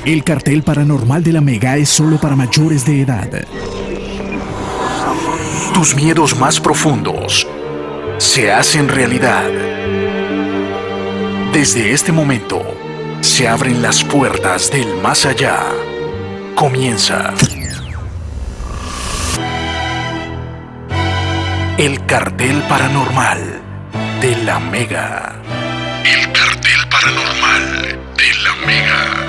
El cartel paranormal de la Mega es solo para mayores de edad. Tus miedos más profundos se hacen realidad. Desde este momento, se abren las puertas del más allá. Comienza el cartel paranormal de la Mega. El cartel paranormal de la Mega.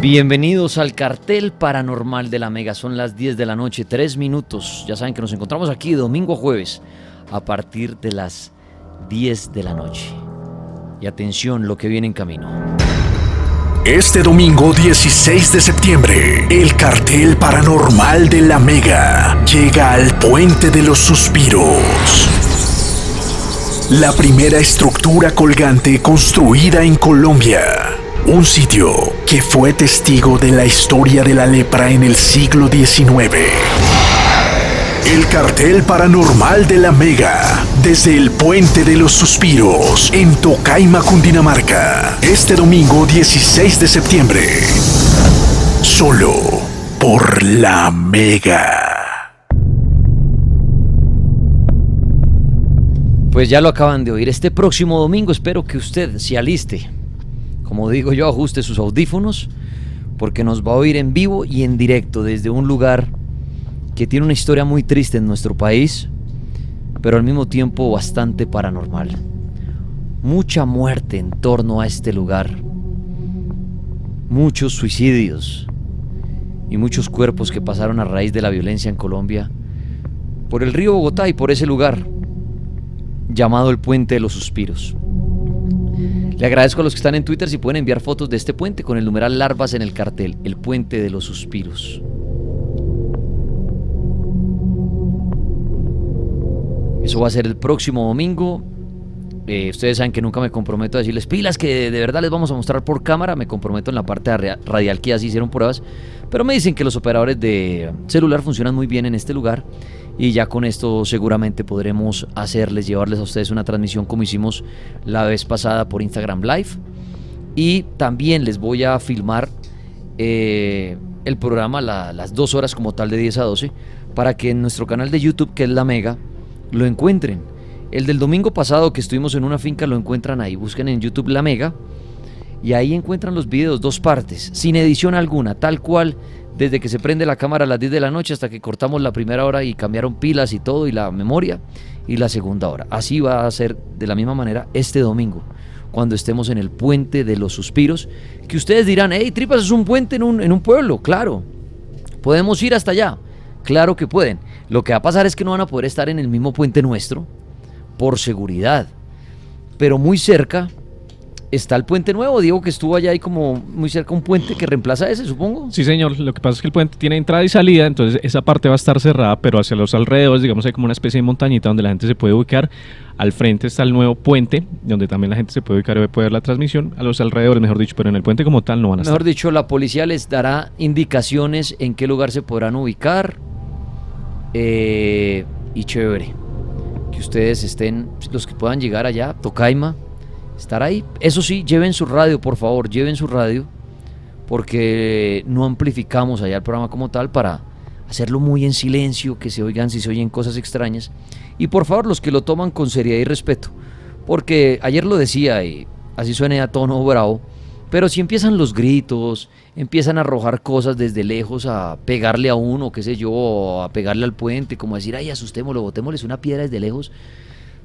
Bienvenidos al cartel paranormal de la Mega. Son las 10 de la noche, 3 minutos. Ya saben que nos encontramos aquí domingo a jueves a partir de las 10 de la noche. Y atención, lo que viene en camino. Este domingo 16 de septiembre, el cartel paranormal de la Mega llega al Puente de los Suspiros. La primera estructura colgante construida en Colombia. Un sitio que fue testigo de la historia de la lepra en el siglo XIX. El cartel paranormal de la Mega, desde el Puente de los Suspiros, en Tocaima, Cundinamarca. Este domingo 16 de septiembre. Solo por la Mega. Pues ya lo acaban de oír. Este próximo domingo espero que usted se aliste. Como digo yo, ajuste sus audífonos porque nos va a oír en vivo y en directo desde un lugar que tiene una historia muy triste en nuestro país, pero al mismo tiempo bastante paranormal. Mucha muerte en torno a este lugar, muchos suicidios y muchos cuerpos que pasaron a raíz de la violencia en Colombia por el río Bogotá y por ese lugar llamado el Puente de los Suspiros. Le agradezco a los que están en Twitter si pueden enviar fotos de este puente con el numeral larvas en el cartel, el Puente de los Suspiros. Eso va a ser el próximo domingo. Ustedes saben que nunca me comprometo a decirles pilas que de verdad les vamos a mostrar por cámara. Me comprometo en la parte radial que ya se hicieron pruebas, pero me dicen que los operadores de celular funcionan muy bien en este lugar. Y ya con esto seguramente podremos llevarles a ustedes una transmisión como hicimos la vez pasada por Instagram Live. Y también les voy a filmar el programa las 2 horas como tal de 10 a 12 para que en nuestro canal de YouTube, que es La Mega, lo encuentren. El del domingo pasado que estuvimos en una finca lo encuentran ahí. Busquen en YouTube La Mega y ahí encuentran los videos, 2 partes, sin edición alguna, tal cual. Desde que se prende la cámara a las 10 de la noche hasta que cortamos la primera hora y cambiaron pilas y todo y la memoria, y la segunda hora. Así va a ser de la misma manera este domingo. cuando estemos en el puente de los suspiros, que ustedes dirán, hey, Tripas es un puente en un pueblo, claro, podemos ir hasta allá, claro que pueden. Lo que va a pasar es que no van a poder estar en el mismo puente nuestro, por seguridad, pero muy cerca está el puente nuevo. Diego, que estuvo allá, y como muy cerca un puente que reemplaza a ese, supongo. Sí, señor, lo que pasa es que el puente tiene entrada y salida, entonces esa parte va a estar cerrada, pero hacia los alrededores, digamos, hay como una especie de montañita donde la gente se puede ubicar. Al frente está el nuevo puente, donde también la gente se puede ubicar y puede ver la transmisión. A los alrededores, mejor dicho, pero en el puente como tal no van a estar. Mejor dicho, la policía les dará indicaciones en qué lugar se podrán ubicar. Y chévere que ustedes estén, los que puedan llegar allá, Tocaima, estar ahí. Eso sí, lleven su radio, por favor, lleven su radio, porque no amplificamos allá el programa como tal, para hacerlo muy en silencio, que se oigan si se oyen cosas extrañas. Y por favor, los que lo toman con seriedad y respeto, porque ayer lo decía, y así suena a tono bravo, pero si empiezan los gritos, empiezan a arrojar cosas desde lejos, a pegarle a uno, qué sé yo, o a pegarle al puente, como decir, ay, asustémoslo, botémosles una piedra desde lejos,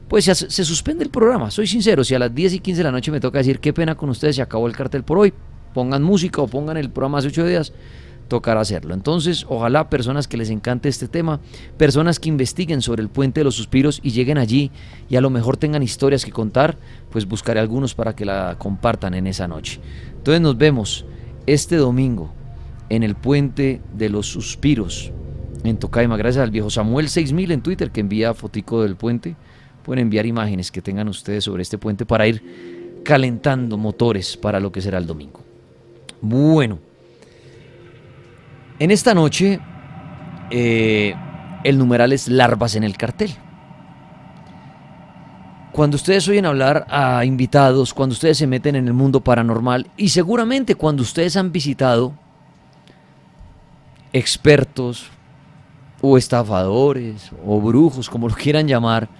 pues se suspende el programa. Soy sincero, si a las 10:15 de la noche me toca decir, qué pena con ustedes, se acabó el cartel por hoy, pongan música o pongan el programa hace 8 días, tocará hacerlo. Entonces, ojalá personas que les encante este tema, personas que investiguen sobre el puente de los suspiros y lleguen allí y a lo mejor tengan historias que contar, pues buscaré algunos para que la compartan en esa noche. Entonces nos vemos este domingo en el puente de los suspiros en Tocaima. Gracias al viejo Samuel 6000 en Twitter, que envía fotico del puente. Pueden enviar imágenes que tengan ustedes sobre este puente para ir calentando motores para lo que será el domingo. Bueno, en esta noche el numeral es larvas en el cartel. Cuando ustedes oyen hablar a invitados, cuando ustedes se meten en el mundo paranormal, y seguramente cuando ustedes han visitado expertos o estafadores o brujos, como lo quieran llamar,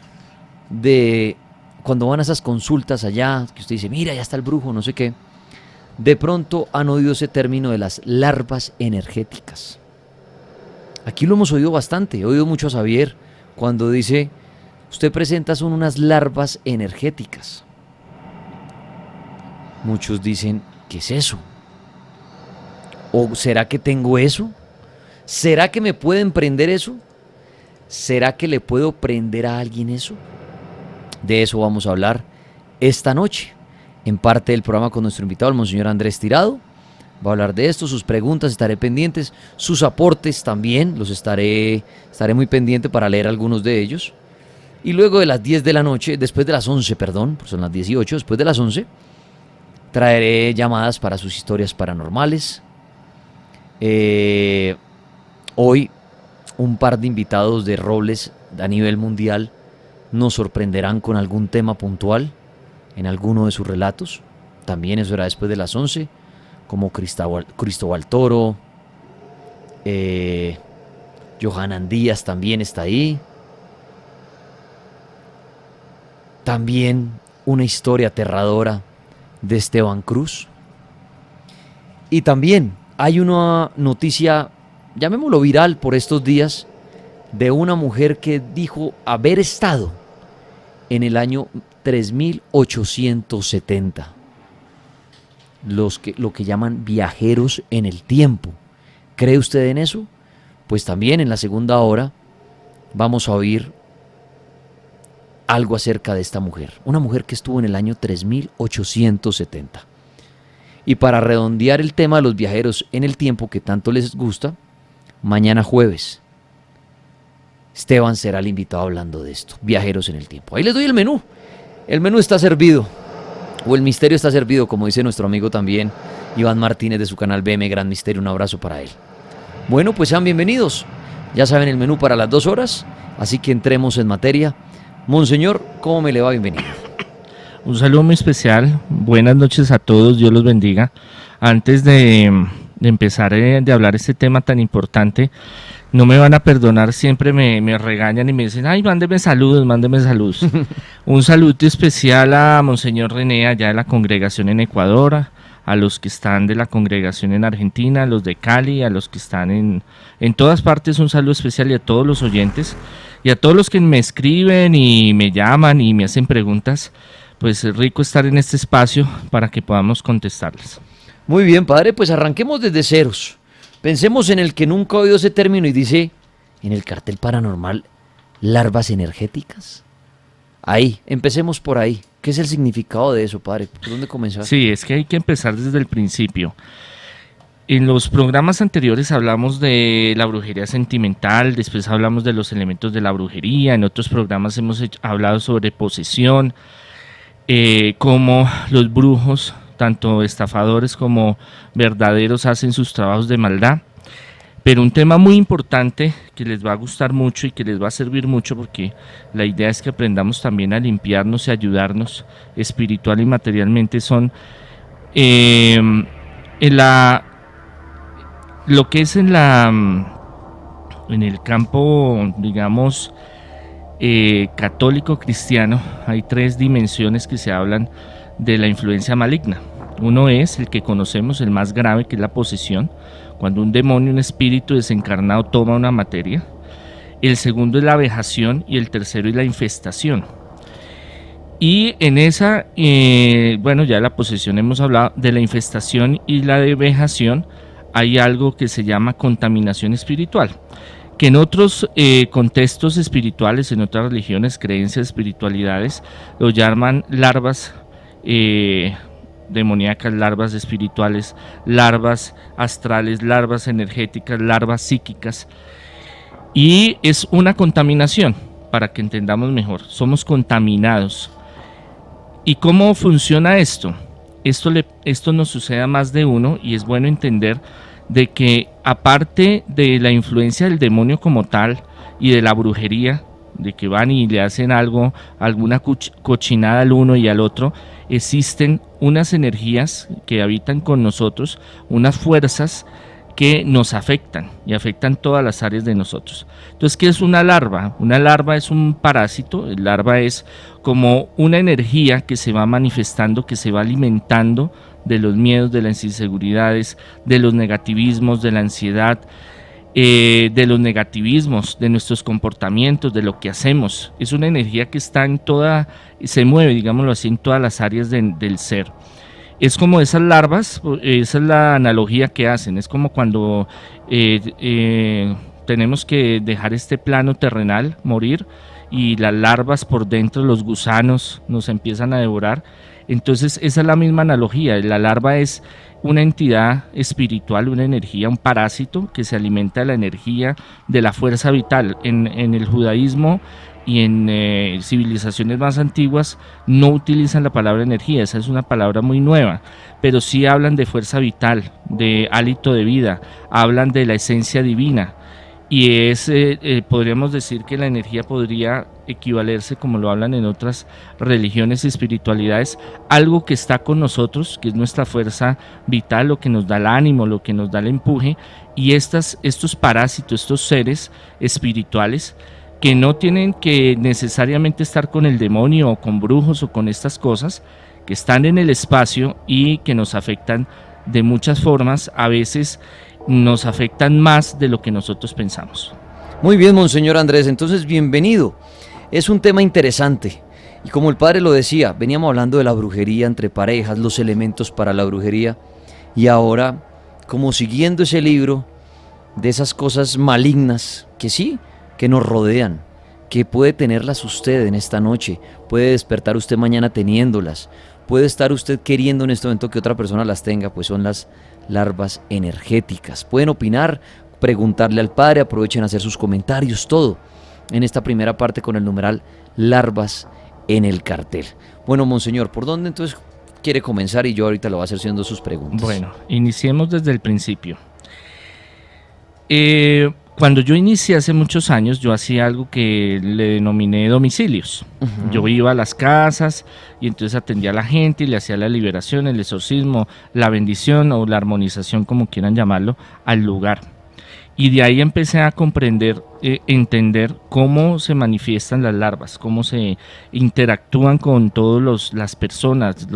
de cuando van a esas consultas allá, que usted dice, mira, ya está el brujo, no sé qué, de pronto han oído ese término de las larvas energéticas. Aquí lo hemos oído bastante. He oído mucho a Xavier cuando dice, usted presenta son unas larvas energéticas. Muchos dicen, ¿qué es eso? ¿O será que tengo eso? ¿Será que me pueden prender eso? ¿Será que le puedo prender a alguien eso? De eso vamos a hablar esta noche, en parte del programa, con nuestro invitado, el Monseñor Andrés Tirado. Va a hablar de esto, sus preguntas, estaré pendientes, sus aportes también, los estaré muy pendiente para leer algunos de ellos. Y luego de las 10 de la noche, después de las 11, perdón, pues son las 18, después de las 11, traeré llamadas para sus historias paranormales. Hoy, un par de invitados de robles a nivel mundial nos sorprenderán con algún tema puntual en alguno de sus relatos. También eso será después de las 11, como Cristóbal Toro, Johanan Díaz también está ahí. También una historia aterradora de Esteban Cruz. Y también hay una noticia, llamémoslo viral por estos días, de una mujer que dijo haber estado en el año 3870. Lo que llaman viajeros en el tiempo. ¿Cree usted en eso? Pues también en la segunda hora vamos a oír algo acerca de esta mujer. Una mujer que estuvo en el año 3870. Y para redondear el tema de los viajeros en el tiempo que tanto les gusta, mañana jueves Esteban será el invitado hablando de esto, viajeros en el tiempo. Ahí les doy el menú. El menú está servido, o el misterio está servido, como dice nuestro amigo también Iván Martínez de su canal BM Gran Misterio. Un abrazo para él. Bueno, pues sean bienvenidos. Ya saben el menú para las 2 horas, así que entremos en materia. Monseñor, ¿cómo me le va? Bienvenido. Un saludo muy especial. Buenas noches a todos. Dios los bendiga. Antes de empezar de hablar este tema tan importante, no me van a perdonar, siempre me regañan y me dicen, ay, mándeme saludos. Un saludo especial a Monseñor René, allá de la congregación en Ecuador, a los que están de la congregación en Argentina, a los de Cali, a los que están en todas partes, un saludo especial, y a todos los oyentes, y a todos los que me escriben y me llaman y me hacen preguntas. pues es rico estar en este espacio para que podamos contestarles. Muy bien, padre, pues arranquemos desde ceros. Pensemos en el que nunca ha oído ese término y dice, en el cartel paranormal, larvas energéticas. Ahí, empecemos por ahí. ¿Qué es el significado de eso, padre? ¿Por dónde comenzar? Sí, es que hay que empezar desde el principio. En los programas anteriores hablamos de la brujería sentimental, después hablamos de los elementos de la brujería, en otros programas hemos hablado sobre posesión, cómo los brujos, tanto estafadores como verdaderos, hacen sus trabajos de maldad. Pero un tema muy importante que les va a gustar mucho y que les va a servir mucho, porque la idea es que aprendamos también a limpiarnos y ayudarnos espiritual y materialmente, son lo que es en el campo, digamos, católico cristiano. Hay 3 dimensiones que se hablan de la influencia maligna. Uno es el que conocemos, el más grave, que es la posesión, cuando un demonio, un espíritu desencarnado toma una materia. El segundo es la vejación y el tercero es la infestación. Y en esa, bueno, ya de la posesión hemos hablado, de la infestación y la de vejación hay algo que se llama contaminación espiritual, que en otros contextos espirituales, en otras religiones, creencias, espiritualidades, lo llaman larvas demoníacas, larvas espirituales, larvas astrales, larvas energéticas, larvas psíquicas. Y es una contaminación, para que entendamos mejor. Somos contaminados. ¿Y cómo funciona esto? Esto nos sucede a más de uno, y es bueno entender de que aparte de la influencia del demonio como tal y de la brujería, de que van y le hacen algo, alguna cochinada al uno y al otro, existen unas energías que habitan con nosotros, unas fuerzas que nos afectan y afectan todas las áreas de nosotros. Entonces, ¿qué es una larva? Una larva es un parásito. El larva es como una energía que se va manifestando, que se va alimentando de los miedos, de las inseguridades, de los negativismos, de la ansiedad, de los negativismos, de nuestros comportamientos, de lo que hacemos. Es una energía que está en toda, se mueve, digámoslo así, en todas las áreas del ser. Es como esas larvas, esa es la analogía que hacen, es como cuando tenemos que dejar este plano terrenal, morir, y las larvas por dentro, los gusanos, nos empiezan a devorar. Entonces esa es la misma analogía. La larva es una entidad espiritual, una energía, un parásito que se alimenta de la energía, de la fuerza vital. En el judaísmo y en civilizaciones más antiguas no utilizan la palabra energía, esa es una palabra muy nueva, pero sí hablan de fuerza vital, de hálito de vida, hablan de la esencia divina. Y podríamos decir que la energía podría equivalerse, como lo hablan en otras religiones y espiritualidades, algo que está con nosotros, que es nuestra fuerza vital, lo que nos da el ánimo, lo que nos da el empuje, y estos parásitos, estos seres espirituales, que no tienen que necesariamente estar con el demonio o con brujos o con estas cosas, que están en el espacio y que nos afectan de muchas formas, a veces nos afectan más de lo que nosotros pensamos. Muy bien, Monseñor Andrés, entonces bienvenido. Es un tema interesante y como el padre lo decía, veníamos hablando de la brujería entre parejas, los elementos para la brujería, y ahora, como siguiendo ese libro de esas cosas malignas que sí, que nos rodean, que puede tenerlas usted en esta noche, puede despertar usted mañana teniéndolas, puede estar usted queriendo en este momento que otra persona las tenga, pues son las larvas energéticas. Pueden opinar, preguntarle al padre, aprovechen a hacer sus comentarios, todo en esta primera parte con el numeral larvas en el cartel. Bueno, Monseñor, ¿por dónde entonces quiere comenzar? Y yo ahorita lo voy a hacer haciendo sus preguntas. Bueno, iniciemos desde el principio. Cuando yo inicié hace muchos años, yo hacía algo que le denominé domicilios. Uh-huh. Yo iba a las casas y entonces atendía a la gente y le hacía la liberación, el exorcismo, la bendición o la armonización, como quieran llamarlo, al lugar. Y de ahí empecé a comprender, entender cómo se manifiestan las larvas, cómo se interactúan con todas las personas,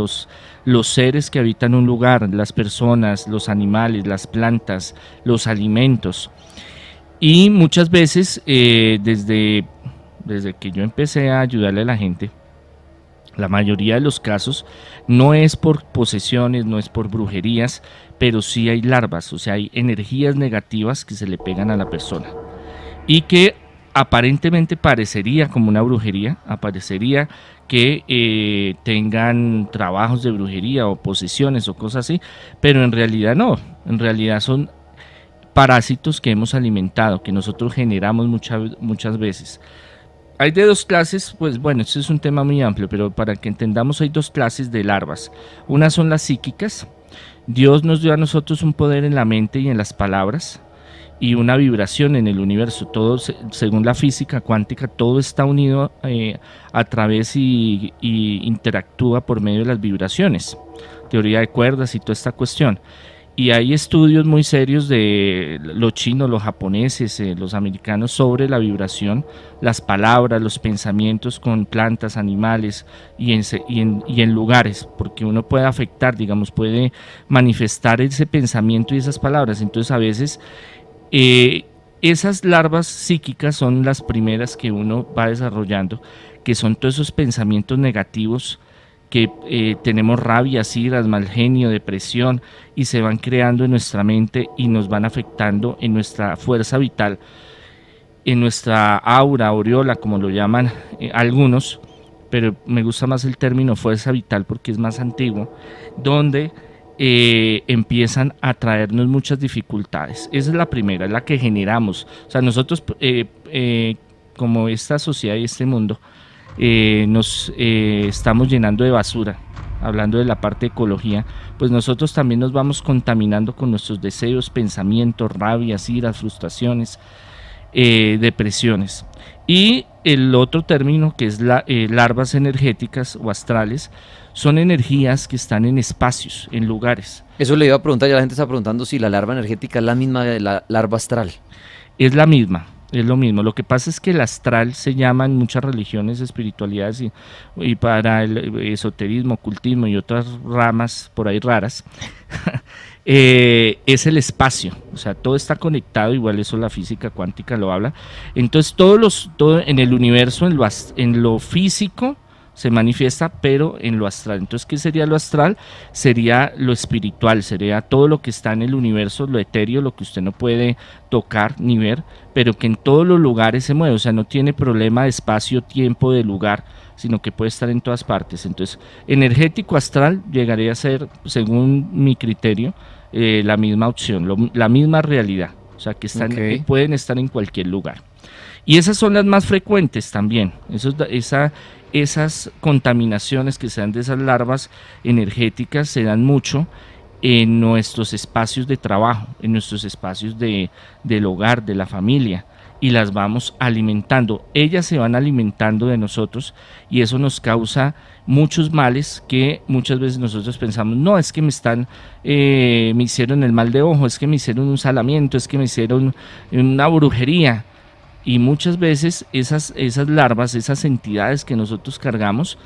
los seres que habitan un lugar, las personas, los animales, las plantas, los alimentos. Y muchas veces, desde que yo empecé a ayudarle a la gente, La mayoría de los casos no es por posesiones, no es por brujerías, pero sí hay larvas, o sea, hay energías negativas que se le pegan a la persona y que aparentemente parecería como una brujería, aparecería que tengan trabajos de brujería o posesiones o cosas así, pero en realidad no, en realidad son parásitos que hemos alimentado, que nosotros generamos muchas veces. Hay de dos clases, pues bueno, este es un tema muy amplio, pero para que entendamos hay dos clases de larvas. Una son las psíquicas. Dios nos dio a nosotros un poder en la mente y en las palabras y una vibración en el universo. Todo, según la física cuántica, todo está unido a través y interactúa por medio de las vibraciones. Teoría de cuerdas y toda esta cuestión. Y hay estudios muy serios de los chinos, los japoneses, los americanos sobre la vibración, las palabras, los pensamientos con plantas, animales y en lugares, porque uno puede afectar, digamos, puede manifestar ese pensamiento y esas palabras. Entonces a veces esas larvas psíquicas son las primeras que uno va desarrollando, que son todos esos pensamientos negativos que tenemos rabia, iras, mal genio, depresión y se van creando en nuestra mente y nos van afectando en nuestra fuerza vital, en nuestra aura, aureola, como lo llaman algunos, pero me gusta más el término fuerza vital porque es más antiguo, donde empiezan a traernos muchas dificultades. Esa es la primera, es la que generamos. O sea, nosotros como esta sociedad y este mundo, nos estamos llenando de basura, hablando de la parte de ecología, pues nosotros también nos vamos contaminando con nuestros deseos, pensamientos, rabias, iras, frustraciones, depresiones. Y el otro término que es larvas energéticas o astrales, son energías que están en espacios, en lugares. Eso le iba a preguntar, ya la gente está preguntando si la larva energética es la misma de la larva astral. Es la misma. Es lo mismo, lo que pasa es que el astral se llama en muchas religiones, espiritualidades y para el esoterismo, ocultismo y otras ramas por ahí raras, es el espacio, o sea, todo está conectado, igual eso la física cuántica lo habla. Entonces todo en el universo, en lo físico, se manifiesta, pero en lo astral. Entonces, ¿qué sería lo astral? Sería lo espiritual, sería todo lo que está en el universo, lo etéreo, lo que usted no puede tocar ni ver, pero que en todos los lugares se mueve, o sea, no tiene problema de espacio, tiempo, de lugar, sino que puede estar en todas partes. Entonces, energético astral llegaría a ser, según mi criterio, la misma opción, la misma realidad, o sea, que pueden estar en cualquier lugar. Y esas son las más frecuentes también, esas contaminaciones que se dan de esas larvas energéticas se dan mucho en nuestros espacios de trabajo, en nuestros espacios del hogar, de la familia, y las vamos alimentando. Ellas se van alimentando de nosotros y eso nos causa muchos males que muchas veces nosotros pensamos, no, es que me hicieron el mal de ojo, es que me hicieron un salamiento, es que me hicieron una brujería. Y muchas veces esas larvas, esas entidades que nosotros cargamos,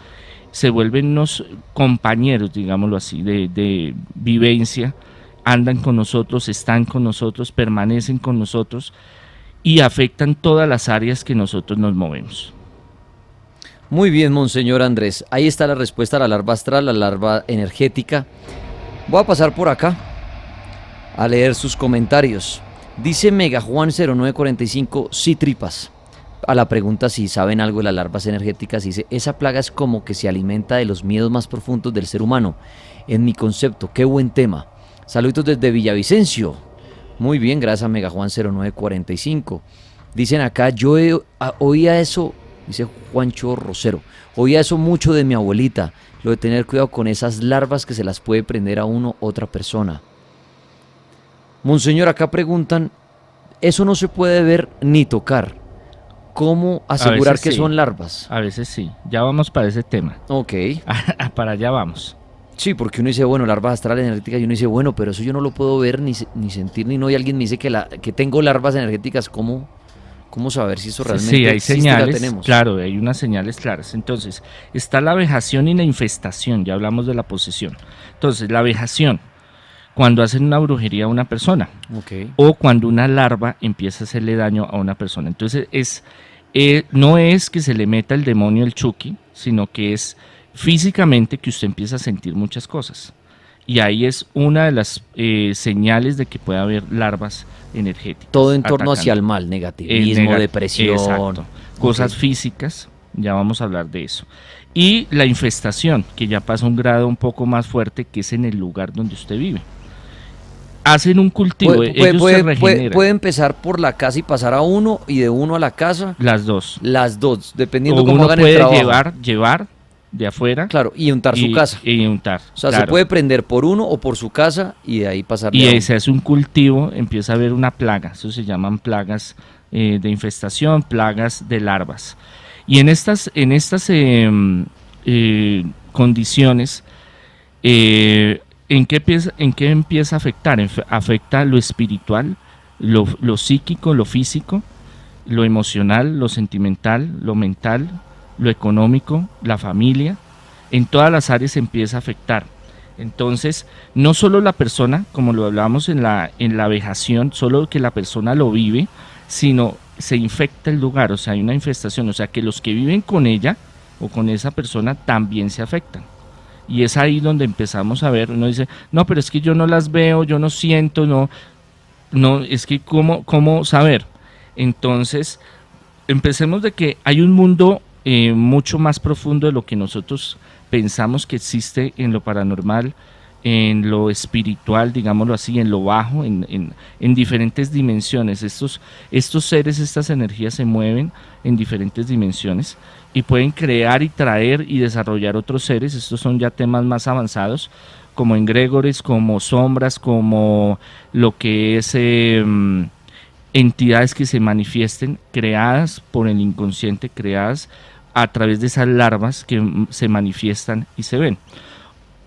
se vuelven unos compañeros, digámoslo así, de vivencia, andan con nosotros, están con nosotros, permanecen con nosotros y afectan todas las áreas que nosotros nos movemos. Muy bien, monseñor Andrés. Ahí está la respuesta a la larva astral, la larva energética. Voy a pasar por acá a leer sus comentarios. Dice Megajuan 0945, sí tripas. A la pregunta si saben algo de las larvas energéticas, dice, esa plaga es como que se alimenta de los miedos más profundos del ser humano. En mi concepto, qué buen tema. Saludos desde Villavicencio. Muy bien, gracias a Megajuan 0945. Dicen acá, yo oía eso, dice Juancho Rosero, oía eso mucho de mi abuelita, lo de tener cuidado con esas larvas que se las puede prender a uno otra persona. Monseñor, acá preguntan, eso no se puede ver ni tocar. ¿Cómo asegurar que son larvas? A veces sí, ya vamos para ese tema. Ok. Para allá vamos. Sí, porque uno dice, bueno, larvas astrales energéticas, y uno dice, bueno, pero eso yo no lo puedo ver, ni sentir, ni no, y alguien me dice que tengo larvas energéticas, ¿cómo saber si eso realmente sí, hay existe? señales, la tenemos? Claro, hay unas señales claras. Entonces, está la vejación y la infestación, ya hablamos de la posesión. Entonces, la vejación, cuando hacen una brujería a una persona, okay, o cuando una larva empieza a hacerle daño a una persona. Entonces no es que se le meta el demonio, el Chucky, sino que es físicamente que usted empieza a sentir muchas cosas. Y ahí es una de las señales de que puede haber larvas energéticas. Todo en torno atacando. hacia el mal, negativismo, depresión. Exacto. Cosas físicas, ya vamos a hablar de eso. Y la infestación, que ya pasa a un grado un poco más fuerte, que es en el lugar donde usted vive. Hacen un cultivo, ellos se regeneran. Puede empezar por la casa y pasar a uno, y de uno a la casa. Las dos. Las dos, dependiendo O cómo uno hagan el puede trabajo. llevar de afuera. Claro, y untar su casa. Y untar. O sea, claro. se puede prender por uno o por su casa y de ahí pasar. Y se hace un cultivo, empieza a haber una plaga. Eso se llaman plagas de infestación, plagas de larvas. Y en estas condiciones, ¿en qué empieza a afectar? Afecta lo espiritual, lo psíquico, lo físico, lo emocional, lo sentimental, lo mental, lo económico, la familia. En todas las áreas empieza a afectar. Entonces, no solo la persona, como lo hablábamos en la vejación, solo que la persona lo vive, sino se infecta el lugar, o sea, hay una infestación, o sea, que los que viven con ella o con esa persona también se afectan. Y es ahí donde empezamos a ver, uno dice, no, pero es que yo no las veo, yo no siento, no, es que ¿cómo saber? Entonces, empecemos de que hay un mundo mucho más profundo de lo que nosotros pensamos que existe en lo paranormal, en lo espiritual, digámoslo así, en lo bajo, en diferentes dimensiones. Estos seres, estas energías se mueven en diferentes dimensiones y pueden crear y traer y desarrollar otros seres. Estos son ya temas más avanzados, como egregores, como sombras, como lo que es entidades que se manifiesten, creadas por el inconsciente, creadas a través de esas larvas que se manifiestan y se ven.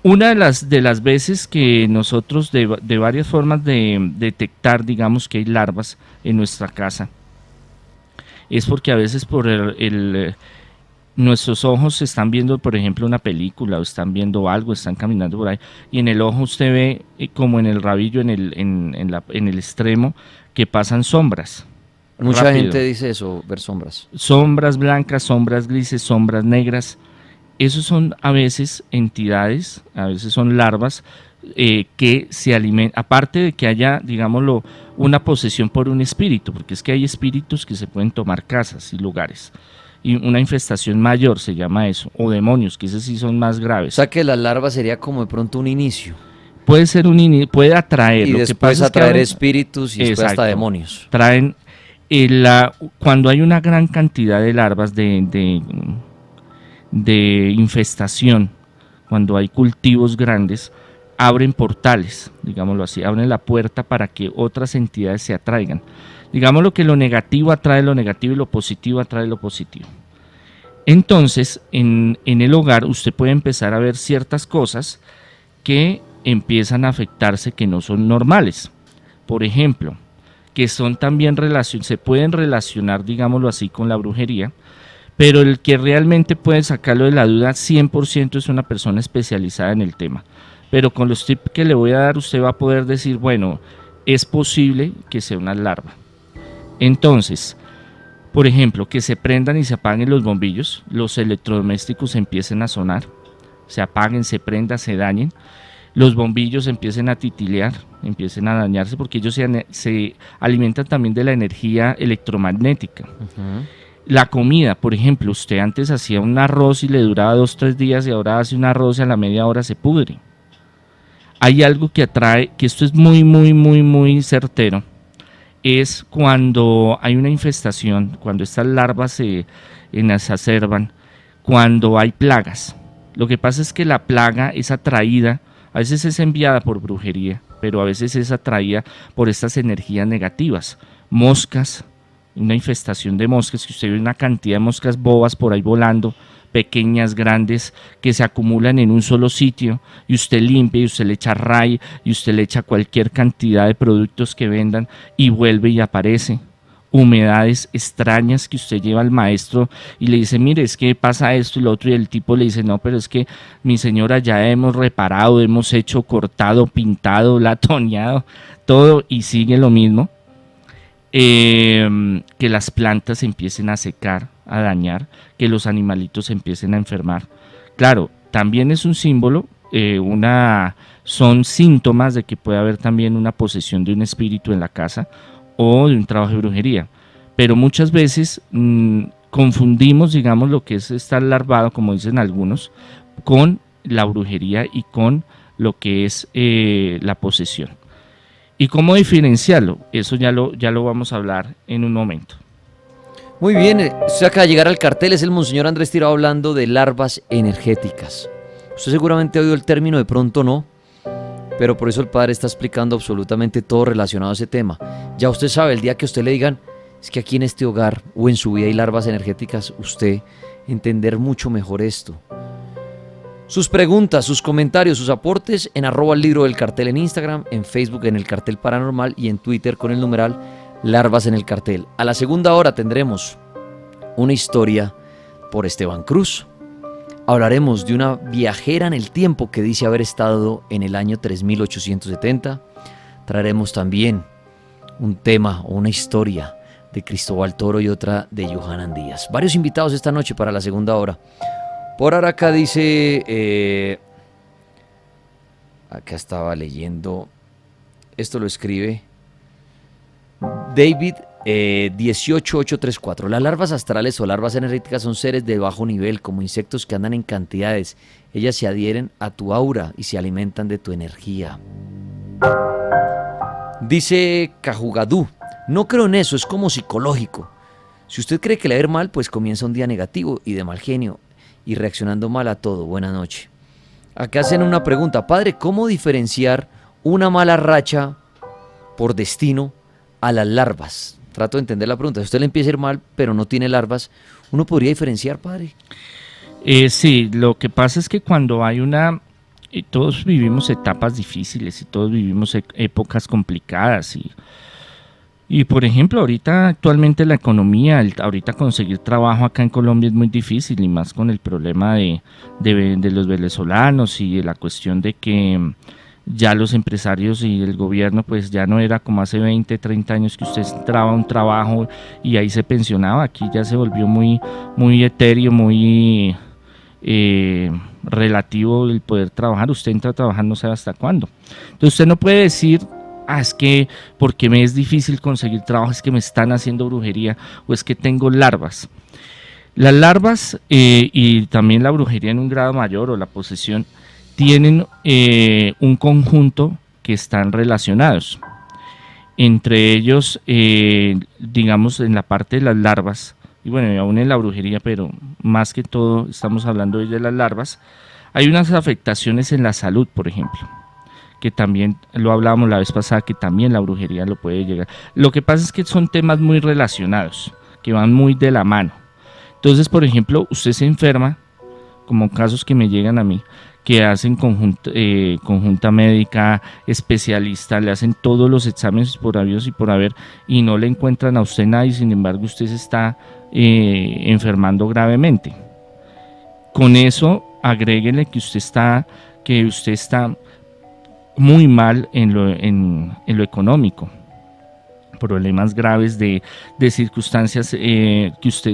Una de las veces que nosotros de varias formas de detectar, digamos, que hay larvas en nuestra casa, es porque a veces por nuestros ojos están viendo, por ejemplo, una película o están viendo algo, están caminando por ahí, y en el ojo usted ve como en el rabillo, en el extremo, que pasan sombras. Mucha rápido. gente dice eso, ver sombras. Sombras blancas, sombras grises, sombras negras. Esos son a veces entidades, a veces son larvas que se alimentan, aparte de que haya, digámoslo, una posesión por un espíritu, porque es que hay espíritus que se pueden tomar casas y lugares. Y una infestación mayor se llama eso, o demonios, que esos sí son más graves. O sea que la larva sería como de pronto un inicio. Puede ser puede atraer. Y lo después que pasa atraer es que espíritus y después hasta exacto, demonios. Traen, cuando hay una gran cantidad de larvas de infestación, cuando hay cultivos grandes, abren portales, digámoslo así, abren la puerta para que otras entidades se atraigan. Digámoslo que lo negativo atrae lo negativo y lo positivo atrae lo positivo. Entonces, en el hogar usted puede empezar a ver ciertas cosas que empiezan a afectarse que no son normales. Por ejemplo, que son también se pueden relacionar, digámoslo así, con la brujería, pero el que realmente puede sacarlo de la duda 100% es una persona especializada en el tema. Pero con los tips que le voy a dar, usted va a poder decir, bueno, es posible que sea una larva. Entonces, por ejemplo, que se prendan y se apaguen los bombillos, los electrodomésticos empiecen a sonar, se apaguen, se prendan, se dañen, los bombillos empiecen a titilear, empiecen a dañarse, porque ellos se alimentan también de la energía electromagnética. La comida, por ejemplo, usted antes hacía un arroz y le duraba 2-3 días y ahora hace un arroz y a la media hora se pudre. Hay algo que atrae, que esto es muy, muy, muy, muy certero, es cuando hay una infestación, cuando estas larvas se exacerban, cuando hay plagas. Lo que pasa es que la plaga es atraída, a veces es enviada por brujería, pero a veces es atraída por estas energías negativas. Moscas, una infestación de moscas, que usted ve una cantidad de moscas bobas por ahí volando, pequeñas, grandes, que se acumulan en un solo sitio, y usted limpia, y usted le echa ray, y usted le echa cualquier cantidad de productos que vendan, y vuelve y aparece. Humedades extrañas que usted lleva al maestro y le dice, mire, es que pasa esto y lo otro, y el tipo le dice, no, pero es que mi señora, ya hemos reparado, hemos hecho cortado, pintado, latoneado, todo, y sigue lo mismo. Que las plantas se empiecen a secar, a dañar, que los animalitos se empiecen a enfermar, Claro, también es un símbolo, son síntomas de que puede haber también una posesión de un espíritu en la casa o de un trabajo de brujería. Pero muchas veces confundimos, digamos, lo que es estar larvado, como dicen algunos, con la brujería y con lo que es la posesión. ¿Y cómo diferenciarlo? Eso ya lo vamos a hablar en un momento. Muy bien, usted acaba de llegar al cartel, es el Monseñor Andrés Tirado hablando de larvas energéticas. Usted seguramente ha oído el término, de pronto no, pero por eso el padre está explicando absolutamente todo relacionado a ese tema. Ya usted sabe, el día que a usted le digan, es que aquí en este hogar o en su vida hay larvas energéticas, usted entender mucho mejor esto. Sus preguntas, sus comentarios, sus aportes en @el libro del cartel en Instagram, en Facebook en el cartel paranormal y en Twitter con el numeral Larvas en el cartel. A la segunda hora tendremos una historia por Esteban Cruz. Hablaremos de una viajera en el tiempo que dice haber estado en el año 3870. Traeremos también un tema o una historia de Cristóbal Toro y otra de Johanan Díaz. Varios invitados esta noche para la segunda hora. Por ahora acá dice, acá estaba leyendo, esto lo escribe David 18834. Las larvas astrales o larvas energéticas son seres de bajo nivel, como insectos que andan en cantidades. Ellas se adhieren a tu aura y se alimentan de tu energía. Dice Cajugadú, no creo en eso, es como psicológico. Si usted cree que le va a ir mal, pues comienza un día negativo y de mal genio y reaccionando mal a todo. Buenas noches. Acá hacen una pregunta, padre, ¿cómo diferenciar una mala racha por destino a las larvas? Trato de entender la pregunta. Si usted le empieza a ir mal, pero no tiene larvas, ¿uno podría diferenciar, padre? Sí, lo que pasa es que cuando hay todos vivimos etapas difíciles y todos vivimos épocas complicadas y por ejemplo, ahorita actualmente la economía, ahorita conseguir trabajo acá en Colombia es muy difícil y más con el problema de los venezolanos y de la cuestión de que ya los empresarios y el gobierno pues ya no era como hace 20, 30 años que usted entraba a un trabajo y ahí se pensionaba. Aquí ya se volvió muy, muy etéreo, muy relativo el poder trabajar. Usted entra a trabajar no sabe hasta cuándo. Entonces usted no puede decir, es que porque me es difícil conseguir trabajo, es que me están haciendo brujería o es que tengo larvas. Las larvas y también la brujería en un grado mayor o la posesión tienen un conjunto que están relacionados. Entre ellos, digamos, en la parte de las larvas, y bueno, aún en la brujería, pero más que todo estamos hablando hoy de las larvas, hay unas afectaciones en la salud, por ejemplo, que también lo hablábamos la vez pasada, que también la brujería lo puede llegar. Lo que pasa es que son temas muy relacionados, que van muy de la mano. Entonces, por ejemplo, usted se enferma, como casos que me llegan a mí, que hacen conjunta médica, especialista, le hacen todos los exámenes por habidos y por haber y no le encuentran a usted nada y sin embargo usted se está enfermando gravemente. Con eso agréguele que usted está muy mal en lo económico. Problemas graves de circunstancias